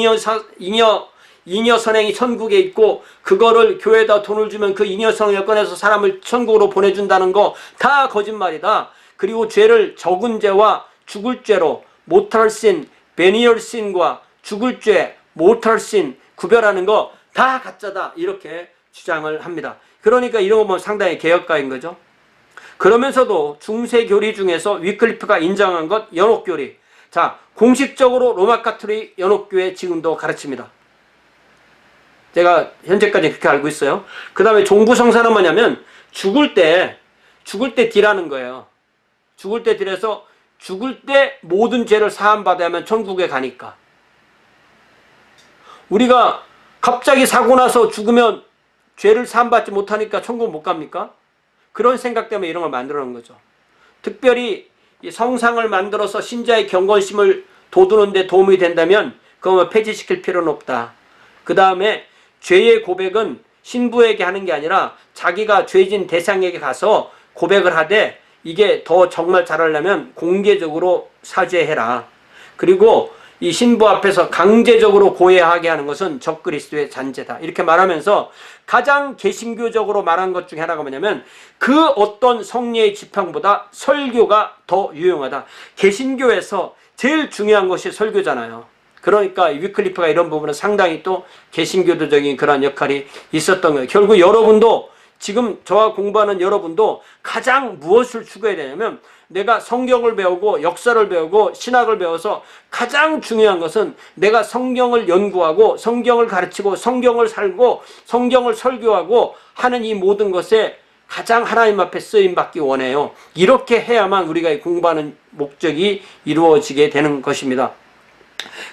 잉여 선행이 천국에 있고 그거를 교회에다 돈을 주면 그 잉여 선행을 꺼내서 사람을 천국으로 보내준다는 거 다 거짓말이다. 그리고 죄를 적은 죄와 죽을 죄로 모탈 신, 베니얼 신과 죽을 죄, 모탈 신 구별하는 거 다 가짜다, 이렇게 주장을 합니다. 그러니까 이런 거 보면 상당히 개혁가인 거죠. 그러면서도 중세 교리 중에서 위클리프가 인정한 것, 연옥교리. 자, 공식적으로 로마 가톨릭 연옥교회 지금도 가르칩니다. 제가 현재까지 그렇게 알고 있어요. 그 다음에 종부성사는 뭐냐면 죽을 때 딜하는 거예요. 죽을 때 딜해서 죽을 때 모든 죄를 사함받아야 하면 천국에 가니까. 우리가 갑자기 사고 나서 죽으면 죄를 사함받지 못하니까 천국 못 갑니까? 그런 생각 때문에 이런 걸 만들어 놓은 거죠. 특별히 이 성상을 만들어서 신자의 경건심을 돋우는 데 도움이 된다면 그거 폐지시킬 필요는 없다. 그 다음에 죄의 고백은 신부에게 하는 게 아니라 자기가 죄진 대상에게 가서 고백을 하되, 이게 더 정말 잘하려면 공개적으로 사죄해라. 그리고 이 신부 앞에서 강제적으로 고해하게 하는 것은 적그리스도의 잔재다, 이렇게 말하면서 가장 개신교적으로 말한 것 중에 하나가 뭐냐면 그 어떤 성례의 지팡보다 설교가 더 유용하다. 개신교에서 제일 중요한 것이 설교잖아요. 그러니까 위클리프가 이런 부분은 상당히 또 개신교도적인 그런 역할이 있었던 거예요. 결국 여러분도, 지금 저와 공부하는 여러분도 가장 무엇을 추구해야 되냐면, 내가 성경을 배우고 역사를 배우고 신학을 배워서 가장 중요한 것은 내가 성경을 연구하고 성경을 가르치고 성경을 살고 성경을 설교하고 하는 이 모든 것에 가장 하나님 앞에 쓰임받기 원해요. 이렇게 해야만 우리가 공부하는 목적이 이루어지게 되는 것입니다.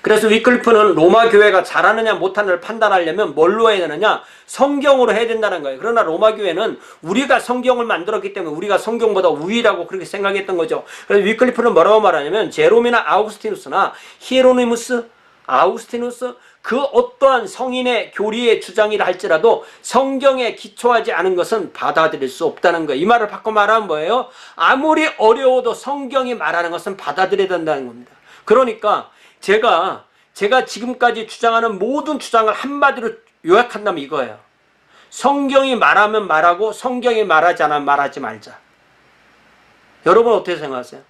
그래서 위클리프는 로마 교회가 잘하느냐 못하느냐를 판단하려면 뭘로 해야 되느냐? 성경으로 해야 된다는 거예요. 그러나 로마 교회는 우리가 성경을 만들었기 때문에 우리가 성경보다 우위라고 그렇게 생각했던 거죠. 그래서 위클리프는 뭐라고 말하냐면 제롬이나 아우구스티누스나 히에로니무스, 아우구스티누스, 그 어떠한 성인의 교리의 주장이라 할지라도 성경에 기초하지 않은 것은 받아들일 수 없다는 거예요. 이 말을 바꿔 말하면 뭐예요? 아무리 어려워도 성경이 말하는 것은 받아들여야 된다는 겁니다. 그러니까 제가 지금까지 주장하는 모든 주장을 한마디로 요약한다면 이거예요. 성경이 말하면 말하고 성경이 말하지 않으면 말하지 말자. 여러분 어떻게 생각하세요?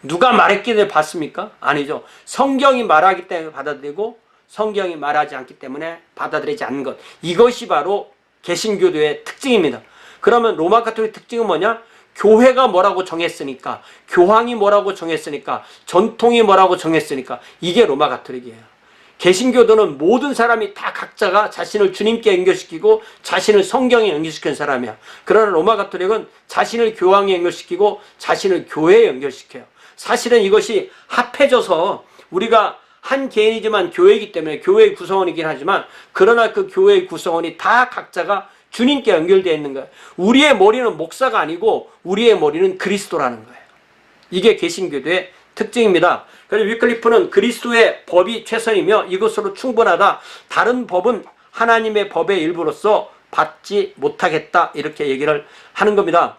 누가 말했기를 봤습니까? 아니죠. 성경이 말하기 때문에 받아들이고 성경이 말하지 않기 때문에 받아들이지 않는 것. 이것이 바로 개신교도의 특징입니다. 그러면 로마 가톨릭 특징은 뭐냐? 교회가 뭐라고 정했으니까, 교황이 뭐라고 정했으니까, 전통이 뭐라고 정했으니까, 이게 로마 가톨릭이에요. 개신교도는 모든 사람이 다 각자가 자신을 주님께 연결시키고 자신을 성경에 연결시키는 사람이야. 그러나 로마 가톨릭은 자신을 교황에 연결시키고 자신을 교회에 연결시켜요. 사실은 이것이 합해져서 우리가 한 개인이지만 교회이기 때문에 교회의 구성원이긴 하지만, 그러나 그 교회의 구성원이 다 각자가 주님께 연결되어 있는 거예요. 우리의 머리는 목사가 아니고 우리의 머리는 그리스도라는 거예요. 이게 개신교도의 특징입니다. 그래서 위클리프는 그리스도의 법이 최선이며 이것으로 충분하다. 다른 법은 하나님의 법의 일부로서 받지 못하겠다. 이렇게 얘기를 하는 겁니다.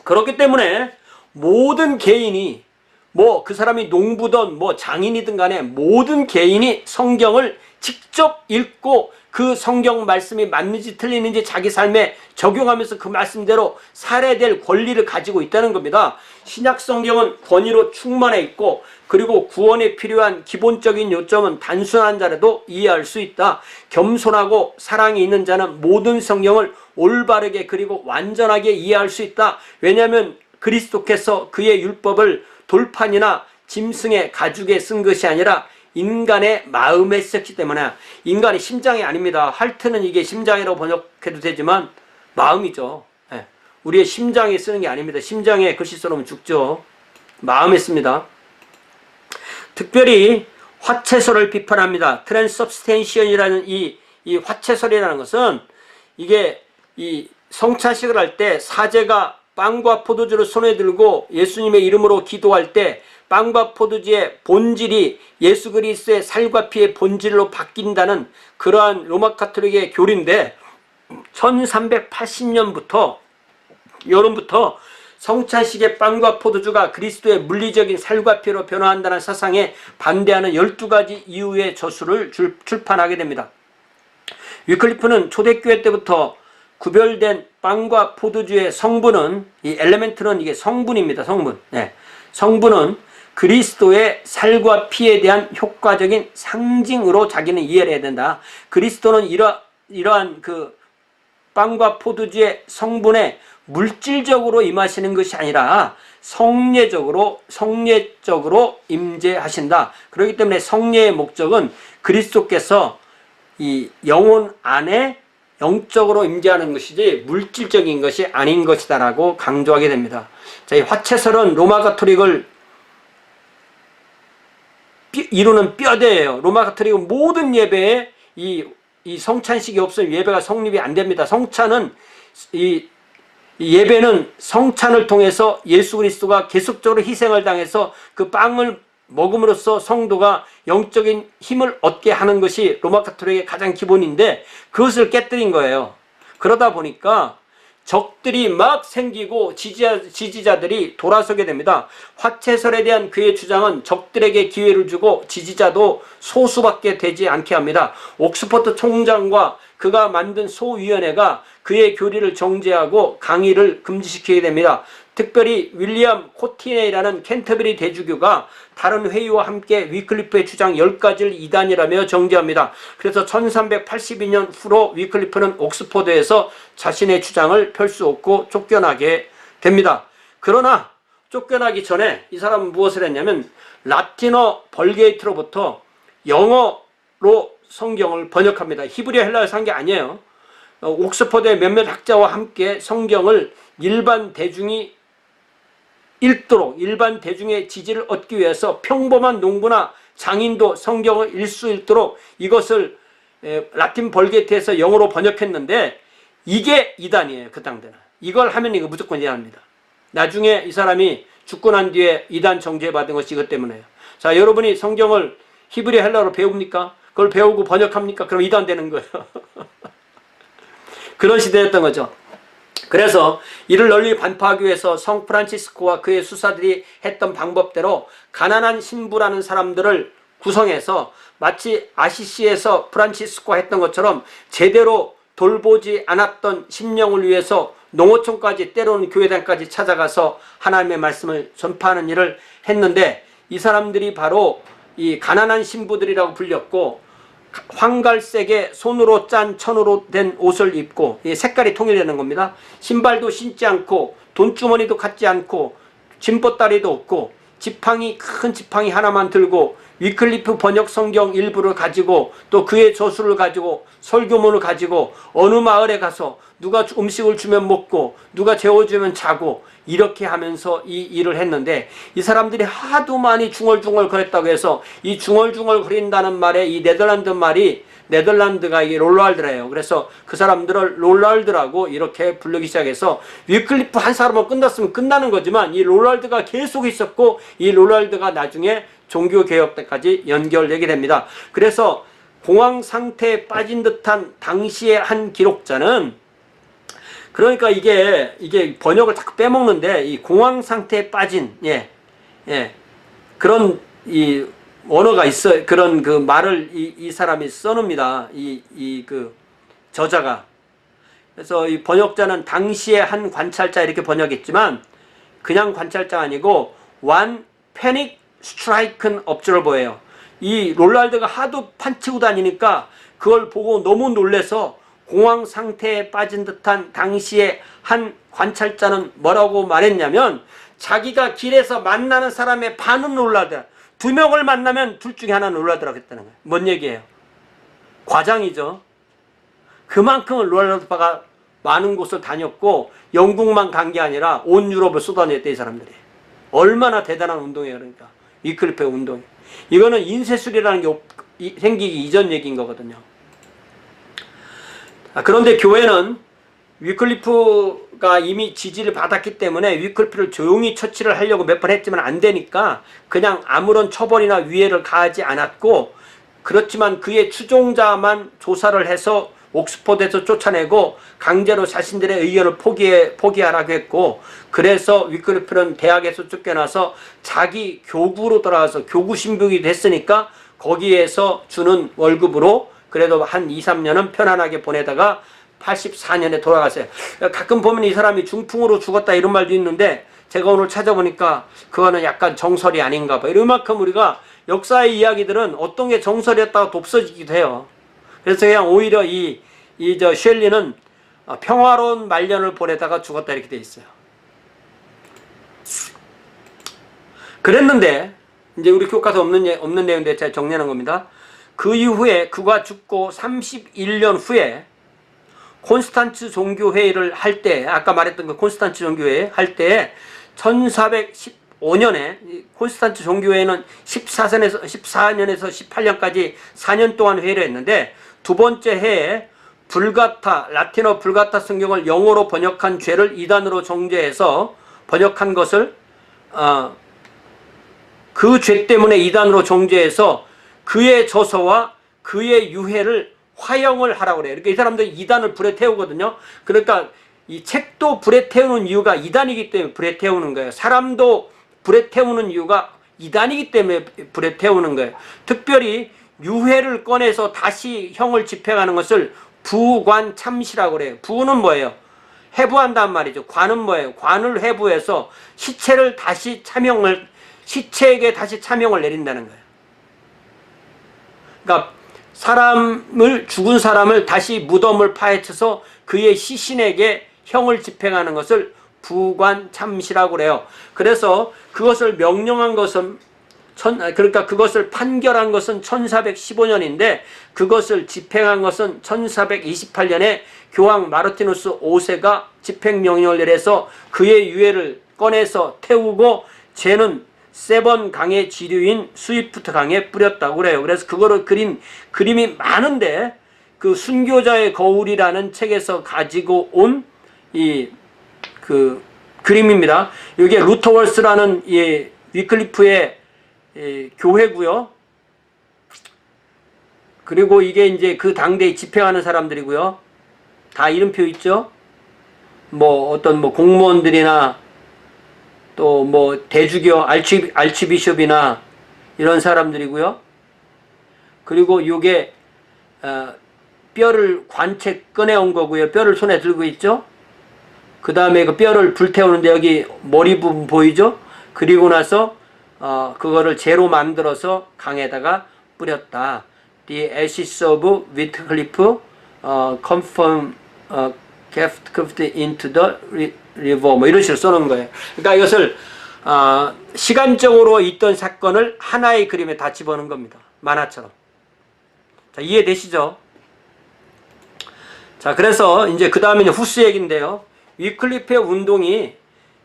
그렇기 때문에 모든 개인이, 뭐 그 사람이 농부든 뭐 장인이든 간에 모든 개인이 성경을 직접 읽고 그 성경 말씀이 맞는지 틀리는지 자기 삶에 적용하면서 그 말씀대로 살아야 될 권리를 가지고 있다는 겁니다. 신약 성경은 권위로 충만해 있고, 그리고 구원에 필요한 기본적인 요점은 단순한 자라도 이해할 수 있다. 겸손하고 사랑이 있는 자는 모든 성경을 올바르게 그리고 완전하게 이해할 수 있다. 왜냐하면 그리스도께서 그의 율법을 돌판이나 짐승의 가죽에 쓴 것이 아니라 인간의 마음에 썼기 때문에, 인간이 심장이 아닙니다. 할트는 이게 심장이라고 번역해도 되지만 마음이죠. 우리의 심장에 쓰는 게 아닙니다. 심장에 글씨 써놓으면 죽죠. 마음에 씁니다. 특별히 화채설을 비판합니다. 트랜스सब스텐시언이라는 이 화채설이라는 것은, 이게 이 성찬식을 할 때 사제가 빵과 포도주를 손에 들고 예수님의 이름으로 기도할 때 빵과 포도주의 본질이 예수 그리스도의 살과 피의 본질로 바뀐다는 그러한 로마 가톨릭의 교리인데, 1380년부터 여름부터 성찬식의 빵과 포도주가 그리스도의 물리적인 살과 피로 변화한다는 사상에 반대하는 12가지 이유의 저수를 출판하게 됩니다. 위클리프는 초대교회 때부터 구별된 빵과 포도주의 성분은, 이 엘레멘트는 이게 성분입니다. 성분. 성분은 그리스도의 살과 피에 대한 효과적인 상징으로 자기는 이해를 해야 된다. 그리스도는 이러한 그 빵과 포도주의 성분에 물질적으로 임하시는 것이 아니라 성례적으로 임재하신다. 그렇기 때문에 성례의 목적은 그리스도께서 이 영혼 안에 영적으로 임재하는 것이지 물질적인 것이 아닌 것이다라고 강조하게 됩니다. 자, 이 화채설은 로마 가톨릭을 이루는 뼈대예요. 로마 가톨릭은 모든 예배에 이 성찬식이 없으면 예배가 성립이 안 됩니다. 성찬은 이 예배는 성찬을 통해서 예수 그리스도가 계속적으로 희생을 당해서 그 빵을 먹음으로써 성도가 영적인 힘을 얻게 하는 것이 로마 가톨릭의 가장 기본인데, 그것을 깨뜨린 거예요. 그러다 보니까 적들이 막 생기고 지지자들이 돌아서게 됩니다. 화채설에 대한 그의 주장은 적들에게 기회를 주고 지지자도 소수밖에 되지 않게 합니다. 옥스퍼드 총장과 그가 만든 소위원회가 그의 교리를 정죄하고 강의를 금지시키게 됩니다. 특별히 윌리엄 코티네이라는 캔터베리 대주교가 다른 회의와 함께 위클리프의 주장 10가지를 이단이라며 정죄합니다. 그래서 1382년 후로 위클리프는 옥스퍼드에서 자신의 주장을 펼 수 없고 쫓겨나게 됩니다. 그러나 쫓겨나기 전에 이 사람은 무엇을 했냐면, 라틴어 벌게이트로부터 영어로 성경을 번역합니다. 히브리어 헬라어에서 한 게 아니에요. 옥스퍼드의 몇몇 학자와 함께 성경을 일반 대중이 읽도록, 일반 대중의 지지를 얻기 위해서 평범한 농부나 장인도 성경을 읽을 수 있도록 이것을 라틴 벌게이트에서 영어로 번역했는데, 이게 이단이에요. 그 당대는 이걸 하면 이거 무조건 이단입니다. 나중에 이 사람이 죽고 난 뒤에 이단 정죄받은 것이 이것 때문에요. 자, 여러분이 성경을 히브리 헬라어로 배웁니까? 그걸 배우고 번역합니까? 그럼 이단 되는 거예요. 그런 시대였던 거죠. 그래서 이를 널리 반포하기 위해서 성 프란치스코와 그의 수사들이 했던 방법대로 가난한 신부라는 사람들을 구성해서 마치 아시시에서 프란치스코가 했던 것처럼 제대로 돌보지 않았던 심령을 위해서 농어촌까지, 때로는 교회당까지 찾아가서 하나님의 말씀을 전파하는 일을 했는데, 이 사람들이 바로 이 가난한 신부들이라고 불렸고, 황갈색의 손으로 짠 천으로 된 옷을 입고, 색깔이 통일되는 겁니다. 신발도 신지 않고 돈주머니도 갖지 않고 짐보따리도 없고 큰 지팡이 하나만 들고 위클리프 번역 성경 일부를 가지고 또 그의 저수를 가지고 설교문을 가지고 어느 마을에 가서 누가 음식을 주면 먹고 누가 재워주면 자고 이렇게 하면서 이 일을 했는데, 이 사람들이 하도 많이 중얼중얼 거렸다고 해서 이 중얼중얼 거린다는 말에 이 네덜란드 말이, 네덜란드가 이게 롤랄드래요. 그래서 그 사람들을 롤랄드라고 이렇게 부르기 시작해서 위클리프 한 사람은 끝났으면 끝나는 거지만 이 롤랄드가 계속 있었고 이 롤랄드가 나중에 종교개혁 때까지 연결되게 됩니다. 그래서 공황 상태에 빠진 듯한 당시의 한 기록자는, 그러니까 이게 번역을 자꾸 빼먹는데, 이 공황 상태에 빠진, 그런 이 언어가 있어요. 그런 그 말을 이 사람이 써놉니다. 그 저자가. 그래서 이 번역자는 당시의 한 관찰자 이렇게 번역했지만, 그냥 관찰자 아니고 one panic stricken observer예요. 이 롤랄드가 하도 판치고 다니니까 그걸 보고 너무 놀래서 공황 상태에 빠진 듯한 당시의 한 관찰자는 뭐라고 말했냐면, 자기가 길에서 만나는 사람의 반은 롤랄드야. 2명을 만나면 둘 중에 하나는 롤랄드라고 했다는 거예요. 뭔 얘기예요? 과장이죠. 그만큼 롤랄드파가 많은 곳을 다녔고 영국만 간 게 아니라 온 유럽을 쏟아냈대, 이 사람들이. 얼마나 대단한 운동이에요. 그러니까 위클리프의 운동이. 이거는 인쇄술이라는 게 생기기 이전 얘기인 거거든요. 그런데 교회는 위클리프가 이미 지지를 받았기 때문에 위클리프를 조용히 처치를 하려고 몇 번 했지만 안 되니까 그냥 아무런 처벌이나 위해를 가하지 않았고, 그렇지만 그의 추종자만 조사를 해서 옥스퍼드에서 쫓아내고 강제로 자신들의 의견을 포기하라고 했고, 그래서 위클리프는 대학에서 쫓겨나서 자기 교구로 돌아와서 교구 신부이 됐으니까 거기에서 주는 월급으로 그래도 한 2, 3년은 편안하게 보내다가 84년에 돌아갔어요. 가끔 보면 이 사람이 중풍으로 죽었다 이런 말도 있는데, 제가 오늘 찾아보니까 그거는 약간 정설이 아닌가 봐요. 이만큼 우리가 역사의 이야기들은 어떤 게 정설이었다가 없어지기도 해요. 그래서 그냥 오히려 저 셸리는 평화로운 말년을 보내다가 죽었다 이렇게 돼 있어요. 그랬는데 이제 우리 교과서 없는 내용인데 제가 정리하는 겁니다. 그 이후에 그가 죽고 31년 후에 콘스탄츠 종교회의를 할 때, 아까 말했던 그 콘스탄츠 종교회의 할 때 1415년에 콘스탄츠 종교회의는 14년에서 18년까지 4년 동안 회의를 했는데, 두 번째 해에 라틴어 불가타 성경을 영어로 번역한 죄를 이단으로 정죄해서 번역한 것을 그 죄 때문에 이단으로 정죄해서 그의 저서와 그의 유해를 화형을 하라고 그래요. 그러니까 이 사람들이 이단을 불에 태우거든요. 그러니까 이 책도 불에 태우는 이유가 이단이기 때문에 불에 태우는 거예요. 사람도 불에 태우는 이유가 이단이기 때문에 불에 태우는 거예요. 특별히 유해를 꺼내서 다시 형을 집행하는 것을 부관참시라고 그래요. 부는 뭐예요? 해부한단 말이죠. 관은 뭐예요? 관을 해부해서 시체에게 다시 차명을 내린다는 거예요. 그러니까 죽은 사람을 다시 무덤을 파헤쳐서 그의 시신에게 형을 집행하는 것을 부관참시라고 그래요. 그래서 그것을 명령한 것은 그러니까 그것을 판결한 것은 1415년인데 그것을 집행한 것은 1428년에 교황 마르티누스 5세가 집행명령을 내려서 그의 유해를 꺼내서 태우고 죄는 세번 강의 지류인 스위프트 강에 뿌렸다고 그래요. 그래서 그거를 그린 그림이 많은데, 그 순교자의 거울이라는 책에서 가지고 온 그 그림입니다. 이게 루터월스라는 위클리프의 교회고요. 그리고 이게 이제 그 당대에 집행하는 사람들이고요. 다 이름표 있죠? 어떤 공무원들이나 또 대주교 알치비숍이나 이런 사람들이고요. 그리고 요게 뼈를 관체 꺼내온 거고요. 뼈를 손에 들고 있죠. 그 다음에 그 뼈를 불태우는데 여기 머리 부분 보이죠? 그리고 나서 그거를 재로 만들어서 강에다가 뿌렸다. the ashes of Wycliffe confirmed into the river 뭐 이런 식으로 써놓은 거예요. 그러니까 이것을 시간적으로 있던 사건을 하나의 그림에 다 집어넣은 겁니다. 만화처럼. 자, 이해되시죠? 자, 그래서 이제 그 다음에 후스 얘기인데요. 위클리프의 운동이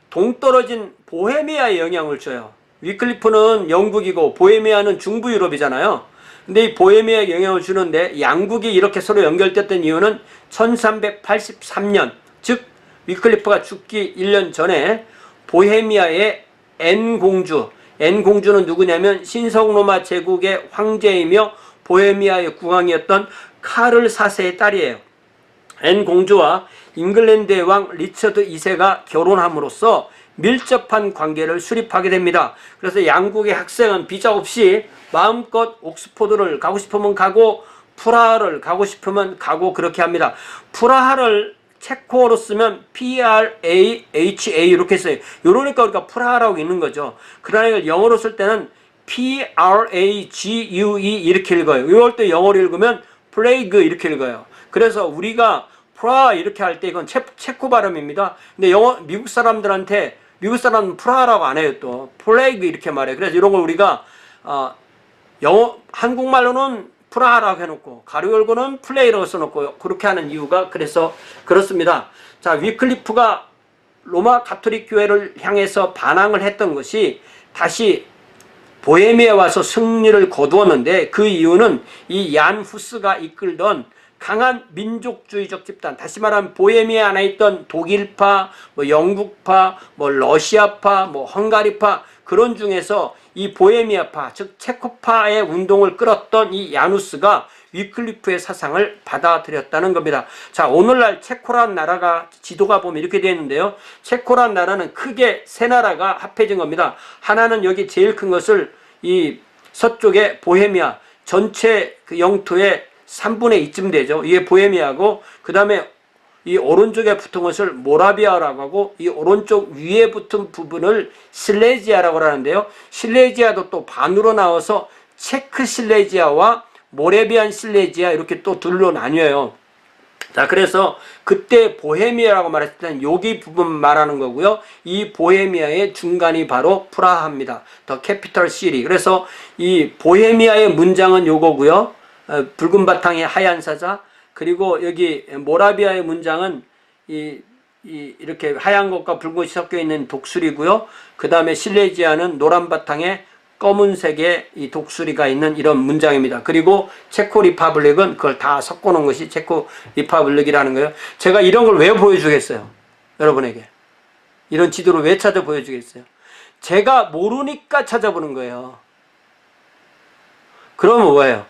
동떨어진 보헤미아에 영향을 줘요. 위클리프는 영국이고 보헤미아는 중부 유럽이잖아요. 근데 이 보헤미아에 영향을 주는데 양국이 이렇게 서로 연결됐던 이유는 1383년, 즉 위클리프가 죽기 1년 전에 보헤미아의 앤공주는 누구냐면 신성로마 제국의 황제이며 보헤미아의 국왕이었던 카를 4세의 딸이에요. 앤공주와 잉글랜드의 왕 리처드 2세가 결혼함으로써 밀접한 관계를 수립하게 됩니다. 그래서 양국의 학생은 비자 없이 마음껏 옥스포드를 가고 싶으면 가고 프라하를 가고 싶으면 가고 그렇게 합니다. 프라하를 체코어로 쓰면 P-R-A-H-A 이렇게 써요. 이러니까 우리가 프라하라고 읽는 거죠. 그러나 이걸 영어로 쓸 때는 P-R-A-G-U-E 이렇게 읽어요. 이걸 또 영어로 읽으면 플레이그 이렇게 읽어요. 그래서 우리가 프라하 이렇게 할 때 이건 체코 발음입니다. 근데 미국 사람들한테 미국 사람은 프라하라고 안 해요. 또 플레이그 이렇게 말해요. 그래서 이런 걸 우리가 한국말로는 프라하라고 해놓고 가로 열고는 플레이라고 써놓고 그렇게 하는 이유가 그래서 그렇습니다. 자, 위클리프가 로마 가톨릭 교회를 향해서 반항을 했던 것이 다시 보헤미아에 와서 승리를 거두었는데 그 이유는 이 얀 후스가 이끌던 강한 민족주의적 집단, 다시 말하면 보헤미아에 하나 있던 독일파, 뭐 영국파, 뭐 러시아파, 뭐 헝가리파 그런 중에서 이 보헤미아파, 즉 체코파의 운동을 끌었던 이 야누스가 위클리프의 사상을 받아들였다는 겁니다. 자, 오늘날 체코란 나라가 지도가 보면 이렇게 되어 있는데요. 체코란 나라는 크게 세 나라가 합해진 겁니다. 하나는 여기 제일 큰 것을 이 서쪽에 보헤미아 전체 그 영토의 3분의 2쯤 되죠. 이게 보헤미아고 그 다음에 이 오른쪽에 붙은 것을 모라비아라고 하고 이 오른쪽 위에 붙은 부분을 실레지아라고 하는데요. 실레지아도 또 반으로 나와서 체크 실레지아와 모라비안 실레지아 이렇게 또 둘로 나뉘어요. 자, 그래서 그때 보헤미아라고 말했을 때는 여기 부분 말하는 거고요. 이 보헤미아의 중간이 바로 프라하입니다. The capital city. 그래서 이 보헤미아의 문장은 요거고요. 붉은 바탕에 하얀 사자. 그리고 여기 모라비아의 문장은 이렇게 하얀 것과 붉은 것이 섞여 있는 독수리고요. 그 다음에 실레지아는 노란 바탕에 검은색의 이 독수리가 있는 이런 문장입니다. 그리고 체코 리퍼블릭은 그걸 다 섞어 놓은 것이 체코 리퍼블릭이라는 거예요. 제가 이런 걸 왜 보여주겠어요? 여러분에게. 이런 지도를 왜 찾아 보여주겠어요? 제가 모르니까 찾아보는 거예요. 그러면 뭐예요?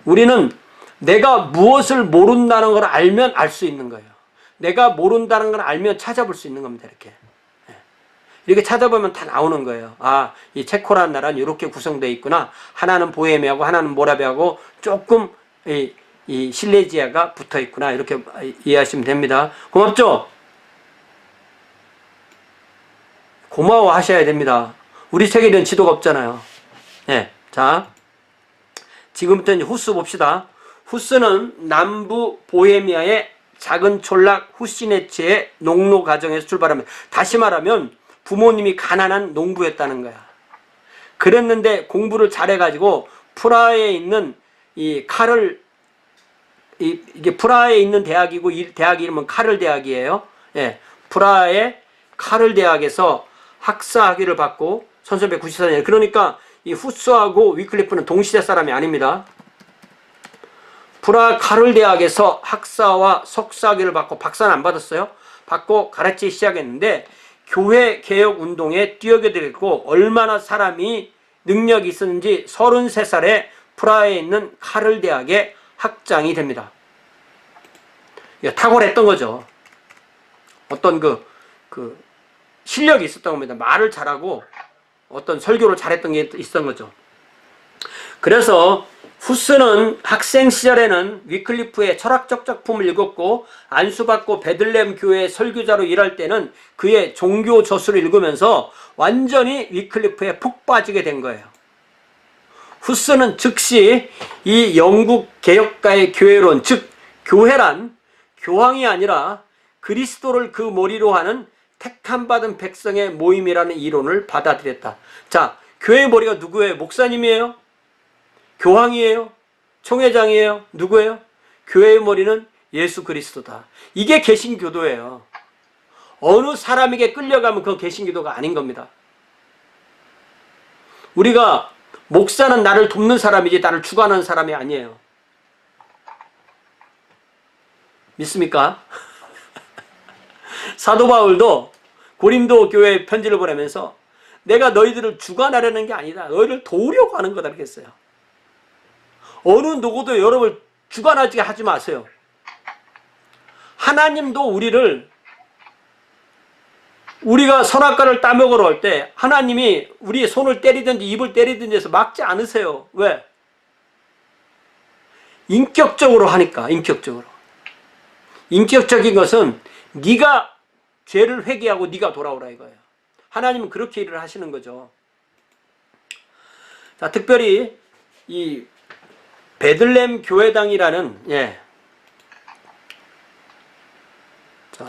우리는 내가 무엇을 모른다는 걸 알면 알 수 있는 거예요. 내가 모른다는 걸 알면 찾아볼 수 있는 겁니다. 이렇게 찾아보면 다 나오는 거예요. 아, 이 체코라는 나라는 이렇게 구성되어 있구나. 하나는 보헤미아고 하나는 모라비아고 조금 이 실레지아가 붙어 있구나. 이렇게 이해하시면 됩니다. 고맙죠? 고마워하셔야 됩니다. 우리 책에 이런 지도가 없잖아요. 네, 자, 지금부터 이제 후스 봅시다. 후스는 남부 보헤미아의 작은 촌락 후시네츠의 농노 가정에서 출발합니다. 다시 말하면 부모님이 가난한 농부였다는 거야. 그랬는데 공부를 잘해가지고 프라하에 있는 이 이게 프라하에 있는 대학이고 이 대학 이름은 카를 대학이에요. 예, 프라하의 카를 대학에서 학사 학위를 받고 1394년. 그러니까 이 후스하고 위클리프는 동시대 사람이 아닙니다. 프라하 카를 대학에서 학사와 석사 학위를 받고 박사는 안 받았어요. 받고 가르치기 시작했는데 교회 개혁 운동에 뛰어들었고 얼마나 사람이 능력이 있었는지 33살에 프라하에 있는 카를 대학의 학장이 됩니다. 탁월했던 거죠. 어떤 그 실력이 있었던 겁니다. 말을 잘하고 어떤 설교를 잘했던 게 있었던 거죠. 그래서 후스는 학생 시절에는 위클리프의 철학적 작품을 읽었고 안수받고 베들레헴 교회의 설교자로 일할 때는 그의 종교 저술을 읽으면서 완전히 위클리프에 푹 빠지게 된 거예요. 후스는 즉시 이 영국 개혁가의 교회론, 즉 교회란 교황이 아니라 그리스도를 그 머리로 하는 택함받은 백성의 모임이라는 이론을 받아들였다. 자, 교회의 머리가 누구예요? 목사님이에요? 교황이에요? 총회장이에요? 누구예요? 교회의 머리는 예수 그리스도다. 이게 개신교도예요. 어느 사람에게 끌려가면 그건 개신교도가 아닌 겁니다. 우리가 목사는 나를 돕는 사람이지 나를 주관하는 사람이 아니에요. 믿습니까? 사도 바울도 고린도 교회에 편지를 보내면서 내가 너희들을 주관하려는 게 아니다. 너희를 도우려고 하는 거다 그랬어요. 어느 누구도 여러분을 주관하지 하지 마세요. 하나님도 우리가 선악과를 따먹으러 올 때 하나님이 우리의 손을 때리든지 입을 때리든지 해서 막지 않으세요. 왜? 인격적으로 하니까. 인격적인 것은 네가 죄를 회개하고 네가 돌아오라 이거예요. 하나님은 그렇게 일을 하시는 거죠. 자, 특별히 이 베들레헴 교회당이라는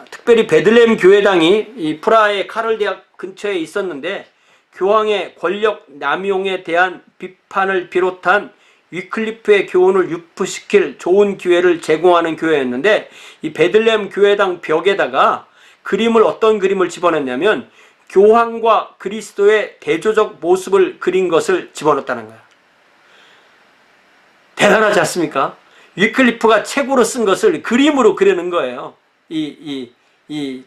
특별히 베들레헴 교회당이 이 프라하의 카를 대학 근처에 있었는데 교황의 권력 남용에 대한 비판을 비롯한 위클리프의 교훈을 유포시킬 좋은 기회를 제공하는 교회였는데 이 베들레헴 교회당 벽에다가 어떤 그림을 집어넣냐면 교황과 그리스도의 대조적 모습을 그린 것을 집어넣었다는 거야. 대단하지 않습니까? 위클리프가 책으로 쓴 것을 그림으로 그리는 거예요. 이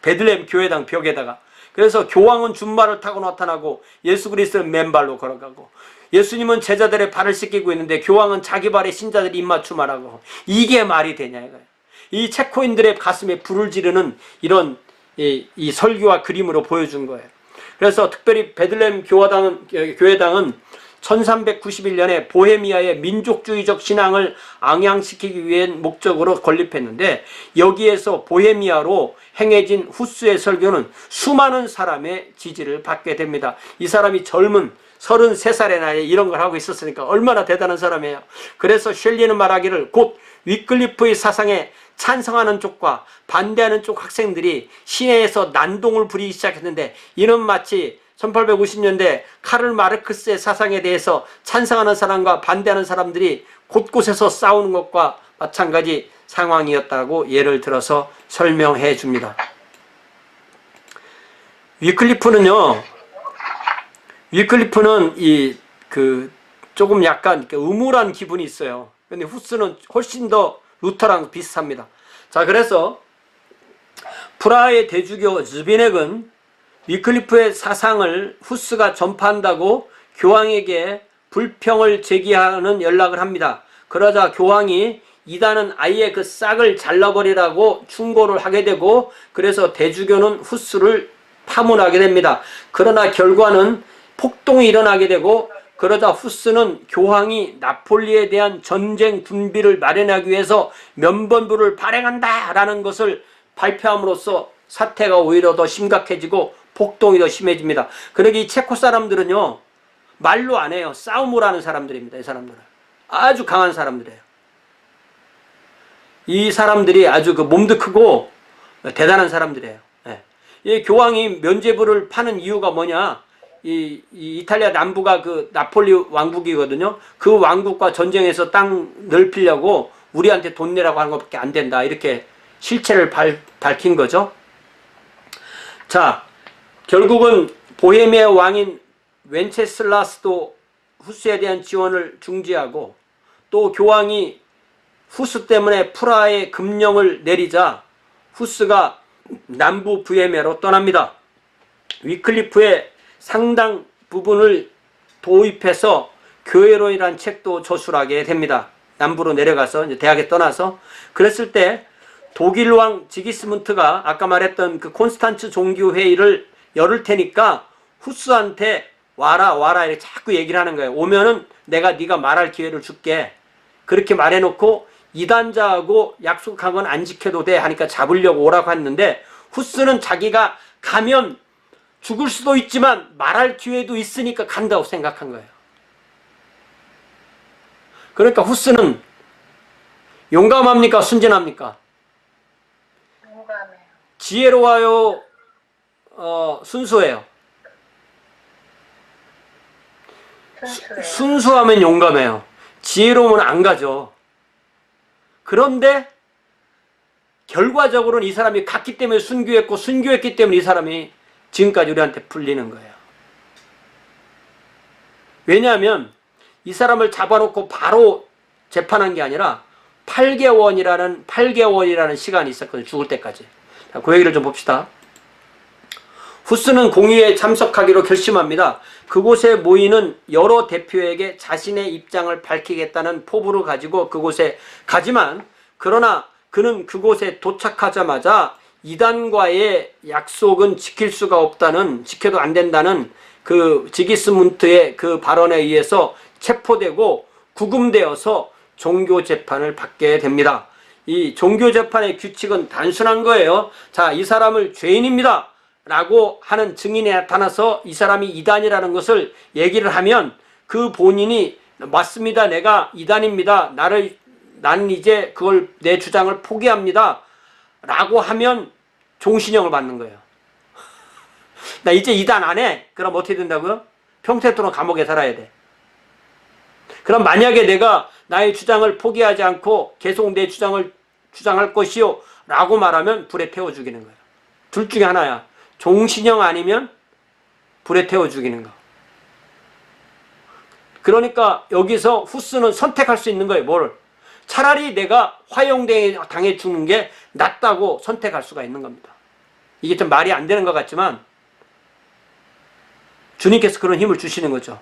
베들레헴 교회당 벽에다가. 그래서 교황은 준말을 타고 나타나고 예수 그리스도는 맨발로 걸어가고 예수님은 제자들의 발을 씻기고 있는데 교황은 자기 발에 신자들이 입맞춤하라고. 이게 말이 되냐 이거예요. 이 체코인들의 가슴에 불을 지르는 이런 이 설교와 그림으로 보여준 거예요. 그래서 특별히 베들레헴 교회당은 1391년에 보헤미아의 민족주의적 신앙을 ang양시키기 위한 목적으로 건립했는데 여기에서 보헤미아로 행해진 후스의 설교는 수많은 사람의 지지를 받게 됩니다. 이 사람이 젊은 33살의 나이에 이런 걸 하고 있었으니까 얼마나 대단한 사람이에요. 그래서 셸리는 말하기를 곧 위클리프의 사상에 찬성하는 쪽과 반대하는 쪽 학생들이 시내에서 난동을 부리기 시작했는데 이는 마치 1850년대 카를 마르크스의 사상에 대해서 찬성하는 사람과 반대하는 사람들이 곳곳에서 싸우는 것과 마찬가지 상황이었다고 예를 들어서 설명해 줍니다. 위클리프는 조금 약간 음울한 기분이 있어요. 근데 후스는 훨씬 더 루터랑 비슷합니다. 자, 그래서 프라하의 대주교 즈비넥은 위클리프의 사상을 후스가 전파한다고 교황에게 불평을 제기하는 연락을 합니다. 그러자 교황이 이단은 아예 그 싹을 잘라버리라고 충고를 하게 되고 그래서 대주교는 후스를 파문하게 됩니다. 그러나 결과는 폭동이 일어나게 되고 그러자 후스는 교황이 나폴리에 대한 전쟁 군비를 마련하기 위해서 면번부를 발행한다 라는 것을 발표함으로써 사태가 오히려 더 심각해지고 폭동이 더 심해집니다. 그러기 이 체코 사람들은요 말로 안 해요. 싸움을 하는 사람들입니다. 이 사람들은 아주 강한 사람들이에요. 이 사람들이 아주 몸도 크고 대단한 사람들이에요. 이 교황이 면죄부를 파는 이유가 뭐냐? 이 이탈리아 남부가 그 나폴리 왕국이거든요. 그 왕국과 전쟁에서 땅 넓히려고 우리한테 돈 내라고 하는 것밖에 안 된다. 이렇게 실체를 밝힌 거죠. 자, 결국은 보헤미아 왕인 웬체슬라스도 후스에 대한 지원을 중지하고 또 교황이 후스 때문에 프라하에 금령을 내리자 후스가 남부 보헤미아로 떠납니다. 위클리프의 상당 부분을 도입해서 교회론이라는 책도 저술하게 됩니다. 남부로 내려가서 이제 대학에 떠나서. 그랬을 때 독일 왕 지기스문트가 아까 말했던 그 콘스탄츠 종교회의를 열을 테니까 후스한테 와라 이렇게 자꾸 얘기를 하는 거예요. 오면은 내가 네가 말할 기회를 줄게. 그렇게 말해놓고 이단자하고 약속한 건 안 지켜도 돼 하니까 잡으려고 오라고 했는데 후스는 자기가 가면 죽을 수도 있지만 말할 기회도 있으니까 간다고 생각한 거예요. 그러니까 후스는 용감합니까? 순진합니까? 용감해요. 지혜로워요? 순수해요? 순수해요. 순수하면 용감해요. 지혜로우면 안 가죠. 그런데 결과적으로는 이 사람이 갔기 때문에 순교했고, 순교했기 때문에 이 사람이 지금까지 우리한테 풀리는 거예요. 왜냐하면 이 사람을 잡아놓고 바로 재판한 게 아니라 8개월이라는 시간이 있었거든요. 죽을 때까지. 자, 그 얘기를 좀 봅시다. 후스는 공의에 참석하기로 결심합니다. 그곳에 모이는 여러 대표에게 자신의 입장을 밝히겠다는 포부를 가지고 그곳에 가지만, 그러나 그는 그곳에 도착하자마자 이단과의 약속은 지켜도 안 된다는 그 지기스문트의 그 발언에 의해서 체포되고 구금되어서 종교재판을 받게 됩니다. 이 종교재판의 규칙은 단순한 거예요. 자, 이 사람을 죄인입니다 라고 하는 증인이 나타나서 이 사람이 이단이라는 것을 얘기를 하면 그 본인이 맞습니다, 내가 이단입니다, 나는 이제 그걸 내 주장을 포기합니다 라고 하면 종신형을 받는 거예요. 나 이제 이단 안 해. 그럼 어떻게 된다고요? 평생도록 감옥에 살아야 돼. 그럼 만약에 내가 나의 주장을 포기하지 않고 계속 내 주장을 주장할 것이요 라고 말하면 불에 태워 죽이는 거예요. 둘 중에 하나야. 종신형 아니면 불에 태워 죽이는 거. 그러니까 여기서 후스는 선택할 수 있는 거예요. 뭘? 차라리 내가 화형당해 죽는 게 낫다고 선택할 수가 있는 겁니다. 이게 좀 말이 안 되는 것 같지만 주님께서 그런 힘을 주시는 거죠.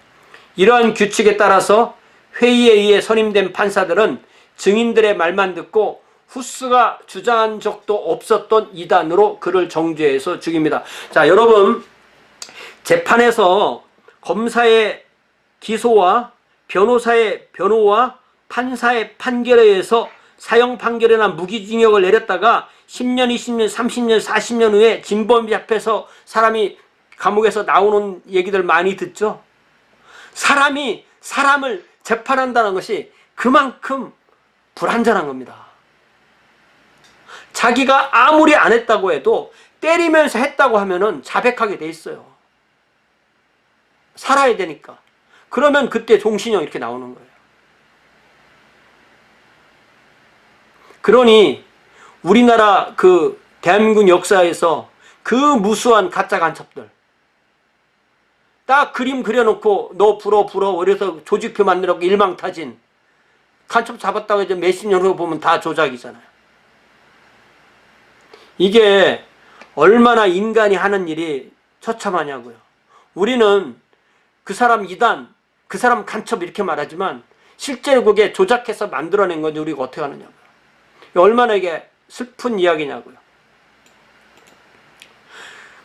이러한 규칙에 따라서 회의에 의해 선임된 판사들은 증인들의 말만 듣고 후스가 주장한 적도 없었던 이단으로 그를 정죄해서 죽입니다. 자, 여러분, 재판에서 검사의 기소와 변호사의 변호와 판사의 판결에 의해서 사형 판결이나 무기징역을 내렸다가 10년, 20년, 30년, 40년 후에 진범이 잡혀서 사람이 감옥에서 나오는 얘기들 많이 듣죠. 사람이 사람을 재판한다는 것이 그만큼 불완전한 겁니다. 자기가 아무리 안 했다고 해도 때리면서 했다고 하면은 자백하게 돼 있어요. 살아야 되니까. 그러면 그때 종신형 이렇게 나오는 거예요. 그러니 우리나라 그 대한민국 역사에서 그 무수한 가짜 간첩들 딱 그림 그려놓고 너 불어 그래서 조직표 만들었고 일망타진 간첩 잡았다고 이제 몇십 년 후 보면 다 조작이잖아요. 이게 얼마나 인간이 하는 일이 처참하냐고요. 우리는 그 사람 이단, 그 사람 간첩 이렇게 말하지만 실제로 그게 조작해서 만들어낸 건지 우리가 어떻게 하느냐고요. 얼마나 이게 슬픈 이야기냐고요.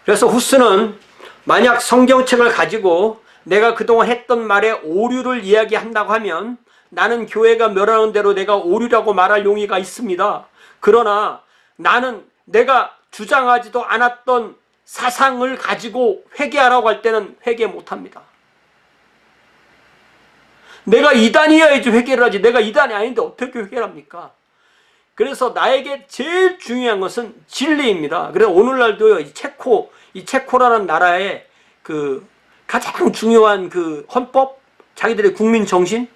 그래서 후스는 만약 성경책을 가지고 내가 그동안 했던 말에 오류를 이야기한다고 하면 나는 교회가 멸하는 대로 내가 오류라고 말할 용의가 있습니다. 그러나 나는 내가 주장하지도 않았던 사상을 가지고 회개하라고 할 때는 회개 못합니다. 내가 이단이어야지 회개를 하지 내가 이단이 아닌데 어떻게 회개를 합니까? 그래서 나에게 제일 중요한 것은 진리입니다. 그래서 오늘날도요, 이 체코라는 나라의 그 가장 중요한 그 헌법, 자기들의 국민 정신,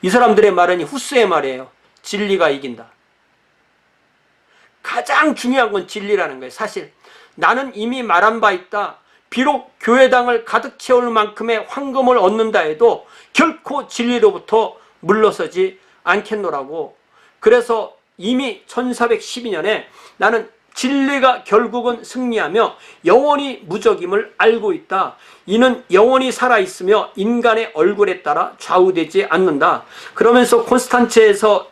이 사람들의 말은 후스의 말이에요. 진리가 이긴다. 가장 중요한 건 진리라는 거예요. 사실 나는 이미 말한 바 있다. 비록 교회당을 가득 채울 만큼의 황금을 얻는다 해도 결코 진리로부터 물러서지 않겠노라고. 그래서 이미 1412년에 나는 진리가 결국은 승리하며 영원히 무적임을 알고 있다. 이는 영원히 살아있으며 인간의 얼굴에 따라 좌우되지 않는다. 그러면서 콘스탄츠에서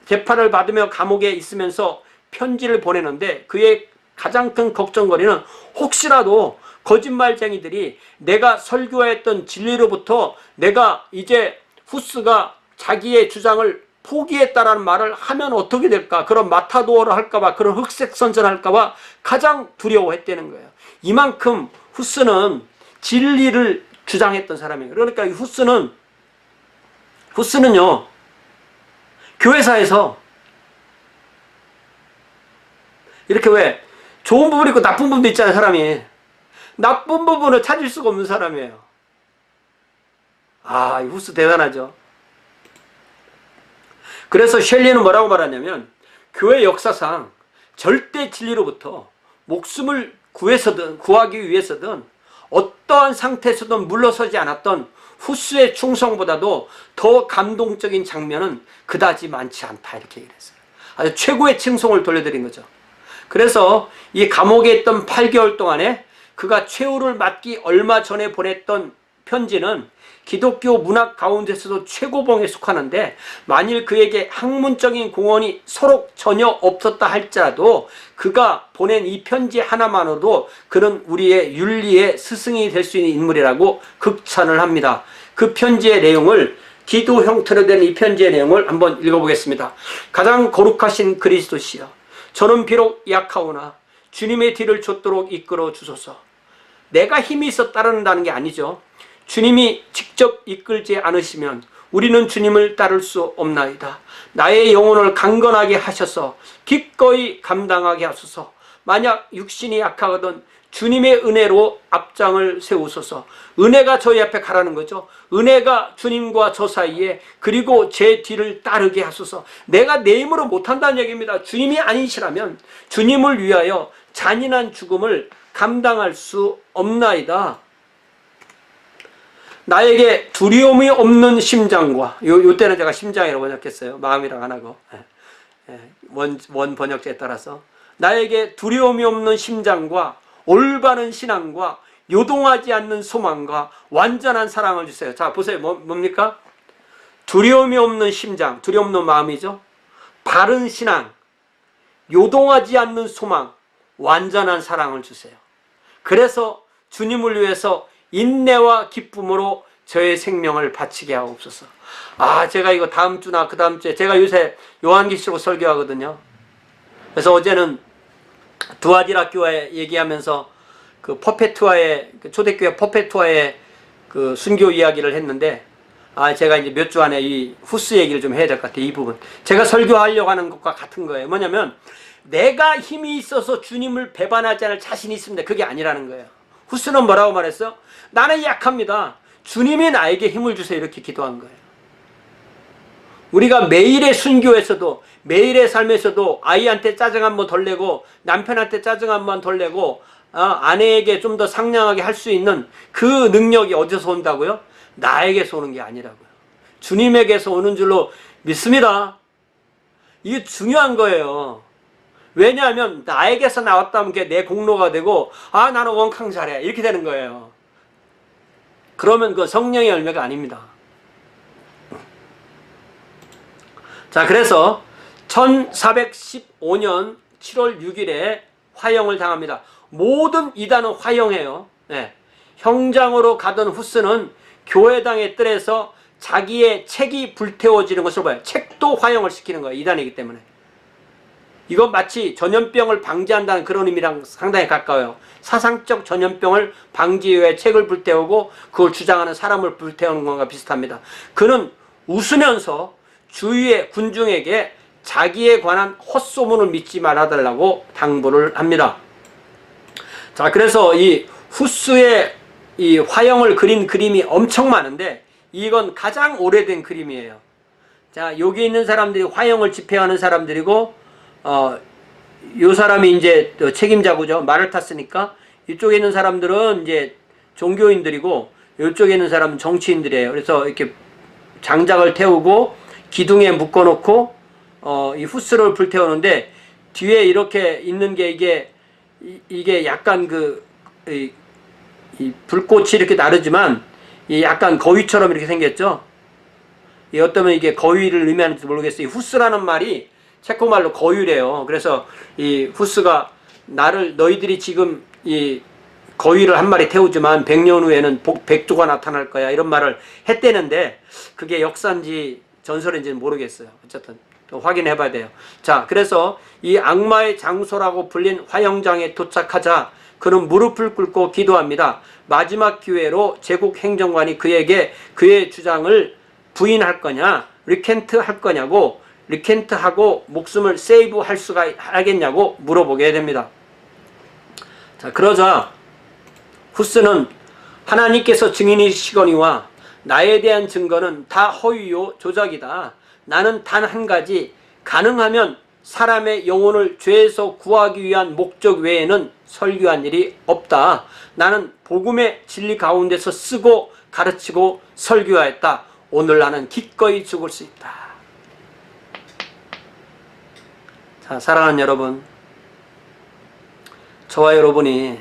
재판을 받으며 감옥에 있으면서 편지를 보내는데 그의 가장 큰 걱정거리는 혹시라도 거짓말쟁이들이 내가 설교했던 진리로부터 내가 이제 후스가 자기의 주장을 포기했다라는 말을 하면 어떻게 될까? 그런 마타도어를 할까봐, 그런 흑색 선전할까봐 가장 두려워했다는 거예요. 이만큼 후스는 진리를 주장했던 사람이에요. 그러니까 후스는요, 교회사에서 이렇게 왜 좋은 부분 있고 나쁜 부분도 있잖아요. 사람이 나쁜 부분을 찾을 수가 없는 사람이에요. 이 후스 대단하죠. 그래서 셸리는 뭐라고 말하냐면 교회 역사상 절대 진리로부터 목숨을 구하기 위해서든 어떠한 상태에서든 물러서지 않았던 후스의 충성보다도 더 감동적인 장면은 그다지 많지 않다, 이렇게 얘기를 했어요. 아주 최고의 칭송을 돌려드린 거죠. 그래서 이 감옥에 있던 8개월 동안에 그가 최후를 맞기 얼마 전에 보냈던 편지는 기독교 문학 가운데서도 최고봉에 속하는데, 만일 그에게 학문적인 공헌이 서로 전혀 없었다 할지라도 그가 보낸 이 편지 하나만으로도 그는 우리의 윤리의 스승이 될 수 있는 인물이라고 극찬을 합니다. 그 편지의 내용을, 기도 형태로 된 이 편지의 내용을 한번 읽어보겠습니다. 가장 거룩하신 그리스도시여, 저는 비록 약하오나 주님의 뒤를 좇도록 이끌어 주소서. 내가 힘이 있어 따른다는 게 아니죠. 주님이 직접 이끌지 않으시면 우리는 주님을 따를 수 없나이다. 나의 영혼을 강건하게 하셔서 기꺼이 감당하게 하소서. 만약 육신이 약하거든 주님의 은혜로 앞장을 세우소서. 은혜가 저희 앞에 가라는 거죠. 은혜가 주님과 저 사이에, 그리고 제 뒤를 따르게 하소서. 내가 내 힘으로 못한다는 얘기입니다. 주님이 아니시라면 주님을 위하여 잔인한 죽음을 감당할 수 없나이다. 나에게 두려움이 없는 심장과, 요때는 제가 심장이라고 번역했어요. 마음이라고 안 하고, 원 번역자에 따라서 나에게 두려움이 없는 심장과 올바른 신앙과 요동하지 않는 소망과 완전한 사랑을 주세요. 자, 보세요. 뭡니까? 두려움이 없는 심장, 두려움 없는 마음이죠. 바른 신앙, 요동하지 않는 소망, 완전한 사랑을 주세요. 그래서 주님을 위해서 인내와 기쁨으로 저의 생명을 바치게 하옵소서. 제가 이거 다음 주나 그 다음 주에, 제가 요새 요한계시록 설교하거든요. 그래서 어제는 두아디락교회 얘기하면서 그 퍼페투아의, 초대교회 퍼페투아의 그 순교 이야기를 했는데, 제가 이제 몇 주 안에 이 후스 얘기를 좀 해야 될 것 같아요. 이 부분 제가 설교하려고 하는 것과 같은 거예요. 뭐냐면 내가 힘이 있어서 주님을 배반하지 않을 자신이 있습니다. 그게 아니라는 거예요. 후스는 뭐라고 말했어? 나는 약합니다. 주님이 나에게 힘을 주세요. 이렇게 기도한 거예요. 우리가 매일의 순교에서도, 매일의 삶에서도 아이한테 짜증 한번 덜 내고, 남편한테 짜증 한번 덜 내고, 아내에게 좀 더 상냥하게 할 수 있는 그 능력이 어디서 온다고요? 나에게서 오는 게 아니라고요. 주님에게서 오는 줄로 믿습니다. 이게 중요한 거예요. 왜냐하면 나에게서 나왔다면 그게 내 공로가 되고, 나는 원캉 잘해, 이렇게 되는 거예요. 그러면 그 성령의 열매가 아닙니다. 자, 그래서 1415년 7월 6일에 화형을 당합니다. 모든 이단은 화형해요. 형장으로 가던 후스는 교회당의 뜰에서 자기의 책이 불태워지는 것을 봐요. 책도 화형을 시키는 거예요. 이단이기 때문에. 이건 마치 전염병을 방지한다는 그런 의미랑 상당히 가까워요. 사상적 전염병을 방지 위해 책을 불태우고 그걸 주장하는 사람을 불태우는 것과 비슷합니다. 그는 웃으면서 주위의 군중에게 자기에 관한 헛소문을 믿지 말아달라고 당부를 합니다. 자, 그래서 이 후스의 이 화형을 그린 그림이 엄청 많은데, 이건 가장 오래된 그림이에요. 자, 여기 있는 사람들이 화형을 집행하는 사람들이고, 요 사람이 이제 책임자고죠. 말을 탔으니까. 이쪽에 있는 사람들은 이제 종교인들이고, 이쪽에 있는 사람은 정치인들이에요. 그래서 이렇게 장작을 태우고 기둥에 묶어놓고 이 후스를 불태우는데, 뒤에 이렇게 있는 게 이게 약간 이 불꽃이 이렇게 나르지만 이 약간 거위처럼 이렇게 생겼죠. 어쩌면 이게 거위를 의미하는지 모르겠어요. 이 후스라는 말이 체코말로 거위래요. 그래서 이 후스가 너희들이 지금 이 거위를 한 마리 태우지만 100년 후에는 백조가 나타날 거야, 이런 말을 했대는데, 그게 역사인지 전설인지는 모르겠어요. 어쨌든 또 확인해 봐야 돼요. 자, 그래서 이 악마의 장소라고 불린 화형장에 도착하자 그는 무릎을 꿇고 기도합니다. 마지막 기회로 제국 행정관이 그에게 그의 주장을 부인할 거냐, 리켄트 할 거냐고 리켄트하고 목숨을 세이브할 수가 하겠냐고 물어보게 됩니다. 자, 그러자 후스는 하나님께서 증인이시거니와 나에 대한 증거는 다 허위요 조작이다. 나는 단 한 가지 가능하면 사람의 영혼을 죄에서 구하기 위한 목적 외에는 설교한 일이 없다. 나는 복음의 진리 가운데서 쓰고 가르치고 설교하였다. 오늘 나는 기꺼이 죽을 수 있다. 자, 사랑하는 여러분, 저와 여러분이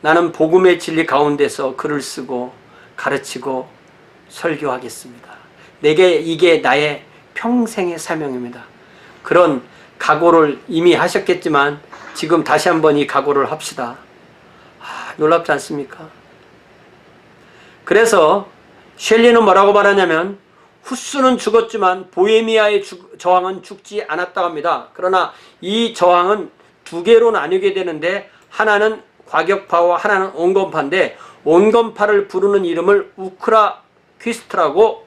나는 복음의 진리 가운데서 글을 쓰고 가르치고 설교하겠습니다. 내게 이게 나의 평생의 사명입니다. 그런 각오를 이미 하셨겠지만 지금 다시 한번 이 각오를 합시다. 놀랍지 않습니까? 그래서 셸리는 뭐라고 말하냐면 후스는 죽었지만 보헤미아의 저항은 죽지 않았다고 합니다. 그러나 이 저항은 두 개로 나뉘게 되는데 하나는 과격파와 하나는 온건파인데 온건파를 부르는 이름을 우트라 퀴스트라고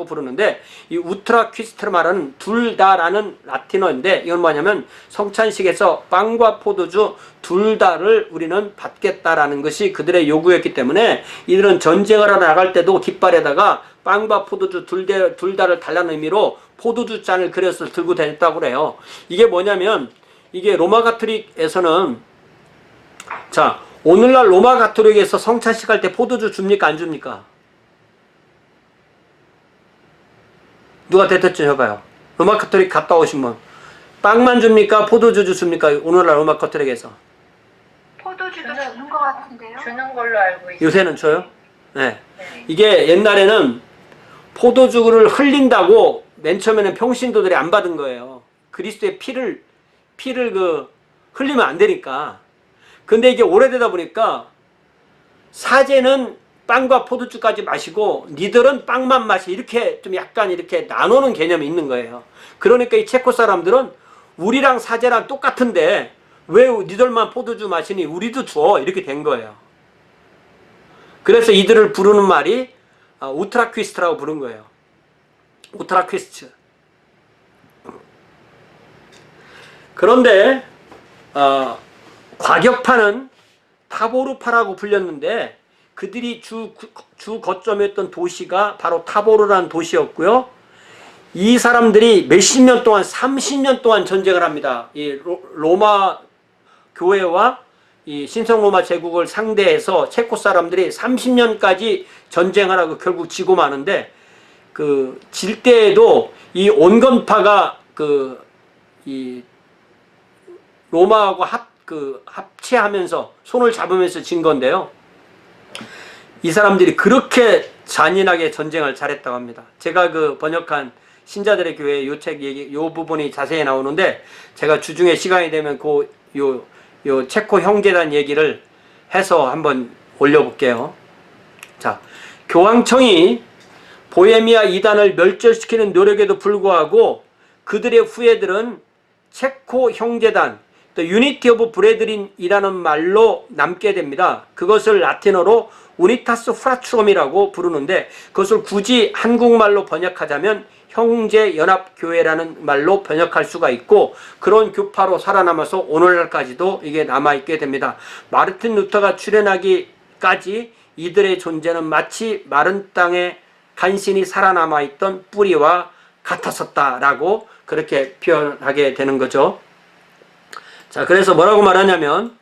부르는데 이 우트라 퀴스트 말은 둘 다라는 라틴어인데 이건 뭐냐면 성찬식에서 빵과 포도주 둘 다를 우리는 받겠다라는 것이 그들의 요구였기 때문에 이들은 전쟁을 하러 나갈 때도 깃발에다가 빵과 포도주 둘 다를 달라는 의미로 포도주 잔을 그려서 들고 다녔다고 그래요. 이게 뭐냐면 이게 로마 가톨릭에서는 자, 오늘날 로마 가톨릭에서 성찬식 할 때 포도주 줍니까 안 줍니까? 누가 대답 좀 해봐요. 로마 가톨릭 갔다 오신 분. 빵만 줍니까? 포도주 줍니까? 오늘날 로마 가톨릭에서. 포도주도 주는 것 같은데요? 주는 걸로 알고 있어요. 요새는 줘요? 네. 네. 이게 옛날에는 포도주를 흘린다고 맨 처음에는 평신도들이 안 받은 거예요. 그리스도의 피를 흘리면 안 되니까. 근데 이게 오래되다 보니까 사제는 빵과 포도주까지 마시고 니들은 빵만 마시 이렇게 좀 약간 이렇게 나누는 개념이 있는 거예요. 그러니까 이 체코 사람들은 우리랑 사제랑 똑같은데 왜 니들만 포도주 마시니 우리도 줘 이렇게 된 거예요. 그래서 이들을 부르는 말이 우트라퀴스트라고 부른 거예요. 우트라퀴스트. 그런데 과격파는 타보르파라고 불렸는데 그들이 주 거점이었던 도시가 바로 타보르라는 도시였고요. 이 사람들이 몇십 년 동안 30년 동안 전쟁을 합니다. 이 로마 교회와 이 신성로마 제국을 상대해서 체코 사람들이 30년까지 전쟁을 하고 결국 지고 마는데 그 질 때에도 이 온건파가 이 로마하고 합체하면서 손을 잡으면서 진 건데요. 이 사람들이 그렇게 잔인하게 전쟁을 잘했다고 합니다. 제가 그 번역한 신자들의 교회 요 책 얘기, 요 부분이 자세히 나오는데 제가 주중에 시간이 되면 요 체코 형제단 얘기를 해서 한번 올려볼게요. 자, 교황청이 보헤미아 이단을 멸절시키는 노력에도 불구하고 그들의 후예들은 체코 형제단, 또 유니티 오브 브레드린이라는 말로 남게 됩니다. 그것을 라틴어로 우니타스 프라트롬이라고 부르는데 그것을 굳이 한국말로 번역하자면 형제연합교회라는 말로 번역할 수가 있고 그런 교파로 살아남아서 오늘날까지도 이게 남아있게 됩니다. 마르틴 루터가 출현하기까지 이들의 존재는 마치 마른 땅에 간신히 살아남아있던 뿌리와 같았었다라고 그렇게 표현하게 되는 거죠. 자, 그래서 뭐라고 말하냐면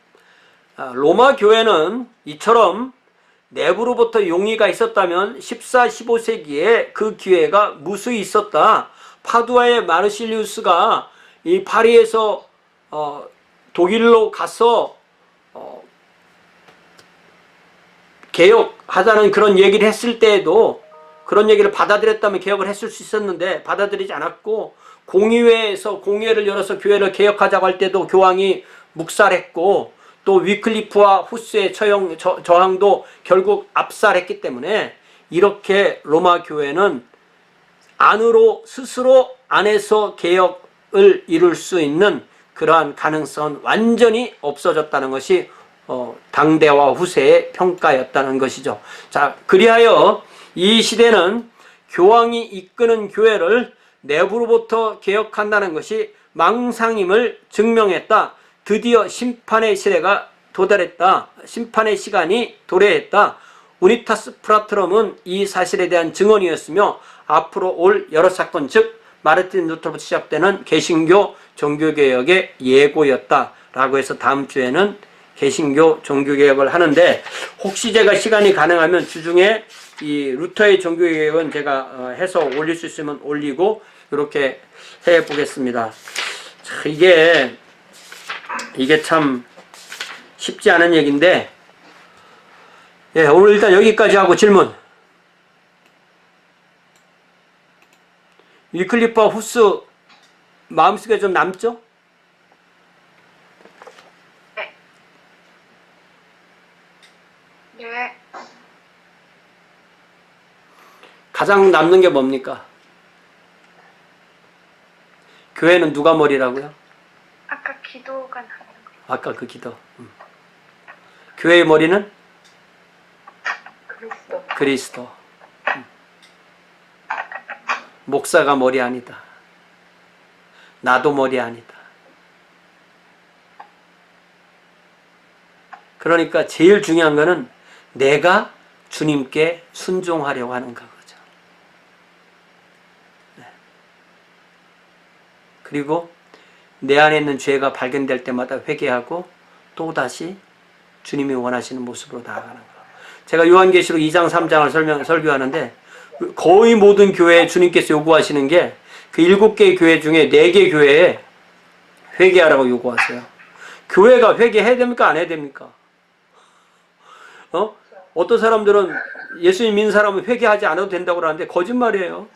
로마 교회는 이처럼 내부로부터 용의가 있었다면 14, 15세기에 그 기회가 무수히 있었다. 파두아의 마르실리우스가 이 파리에서 독일로 가서 개혁하자는 그런 얘기를 했을 때에도 그런 얘기를 받아들였다면 개혁을 했을 수 있었는데 받아들이지 않았고 공의회에서 공회를 열어서 교회를 개혁하자고 할 때도 교황이 묵살했고 또 위클리프와 후스의 저항도 결국 압살했기 때문에 이렇게 로마 교회는 스스로 안에서 개혁을 이룰 수 있는 그러한 가능성은 완전히 없어졌다는 것이 당대와 후세의 평가였다는 것이죠. 자, 그리하여 이 시대는 교황이 이끄는 교회를 내부로부터 개혁한다는 것이 망상임을 증명했다. 드디어 심판의 시대가 도달했다. 심판의 시간이 도래했다. 우니타스 프라트럼은 이 사실에 대한 증언이었으며 앞으로 올 여러 사건, 즉 마르틴 루터부터 시작되는 개신교 종교개혁의 예고였다 라고 해서 다음 주에는 개신교 종교개혁을 하는데, 혹시 제가 시간이 가능하면 주중에 이 루터의 종교개혁은 제가 해서 올릴 수 있으면 올리고 이렇게 해 보겠습니다. 이게 참 쉽지 않은 얘기인데, 예, 오늘 일단 여기까지 하고 질문. 위클리프와 후스 마음속에 좀 남죠? 네. 가장 남는 게 뭡니까? 교회는 누가 머리라고요? 아까 기도가 나는 거. 아까 그 기도. 교회의 머리는? 그리스도. 그리스도. 목사가 머리 아니다. 나도 머리 아니다. 그러니까 제일 중요한 거는 내가 주님께 순종하려고 하는 거죠. 네. 그리고 내 안에 있는 죄가 발견될 때마다 회개하고 또다시 주님이 원하시는 모습으로 나아가는 거. 제가 요한계시록 2장 3장을 설교하는데 거의 모든 교회에 주님께서 요구하시는 게 그 7개의 교회 중에 4개 교회에 회개하라고 요구하세요. 교회가 회개해야 됩니까? 안 해야 됩니까? 어떤 사람들은 예수님 믿는 사람은 회개하지 않아도 된다고 그러는데 거짓말이에요.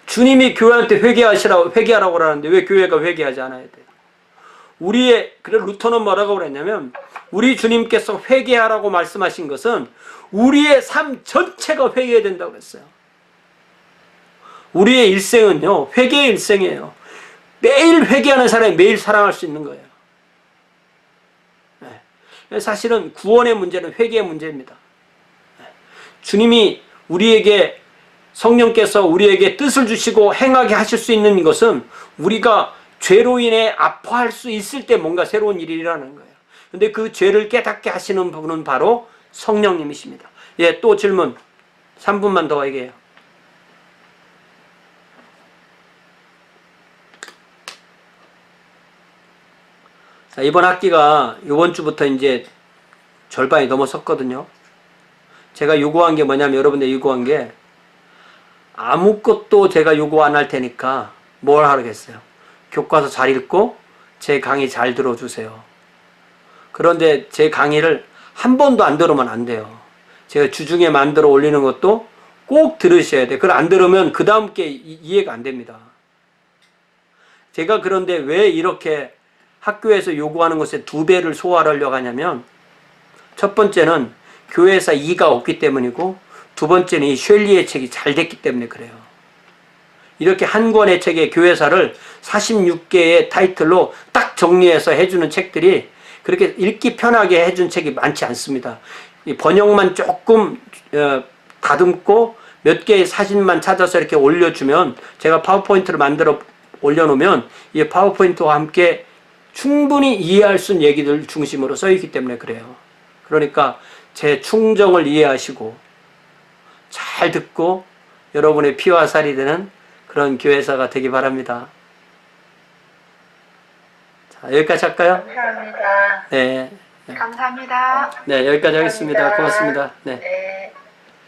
주님이 교회한테 회개하라고 그러는데 왜 교회가 회개하지 않아야 돼요? 그래 루터는 뭐라고 그랬냐면, 우리 주님께서 회개하라고 말씀하신 것은 우리의 삶 전체가 회개해야 된다고 그랬어요. 우리의 일생은요, 회개의 일생이에요. 매일 회개하는 사람이 매일 사랑할 수 있는 거예요. 네. 사실은 구원의 문제는 회개의 문제입니다. 네. 주님이 우리에게, 성령께서 우리에게 뜻을 주시고 행하게 하실 수 있는 것은 우리가 죄로 인해 아파할 수 있을 때 뭔가 새로운 일이 일어나는 거예요. 근데 그 죄를 깨닫게 하시는 분은 바로 성령님이십니다. 예, 또 질문 3분만 더 얘기해요. 자, 이번 학기가 이번 주부터 이제 절반이 넘어섰거든요. 제가 요구한 게 뭐냐면, 여러분들 요구한 게 아무것도 제가 요구 안 할 테니까 뭘 하겠어요? 교과서 잘 읽고 제 강의 잘 들어주세요. 그런데 제 강의를 한 번도 안 들으면 안 돼요. 제가 주중에 만들어 올리는 것도 꼭 들으셔야 돼요. 그걸 안 들으면 그 다음 게 이해가 안 됩니다. 제가 그런데 왜 이렇게 학교에서 요구하는 것에 2배를 소화하려고 하냐면, 첫 번째는 교회에서 이가 없기 때문이고, 두 번째는 이 쉘리의 책이 잘 됐기 때문에 그래요. 이렇게 한 권의 책의 교회사를 46개의 타이틀로 딱 정리해서 해주는 책들이 그렇게 읽기 편하게 해준 책이 많지 않습니다. 이 번역만 조금 다듬고 몇 개의 사진만 찾아서 이렇게 올려주면, 제가 파워포인트를 만들어 올려놓으면 이 파워포인트와 함께 충분히 이해할 수 있는 얘기들 중심으로 써있기 때문에 그래요. 그러니까 제 충정을 이해하시고 잘 듣고 여러분의 피와 살이 되는 그런 교회사가 되기 바랍니다. 자, 여기까지 할까요? 감사합니다. 네. 감사합니다. 네, 여기까지 하겠습니다. 고맙습니다. 네. 네.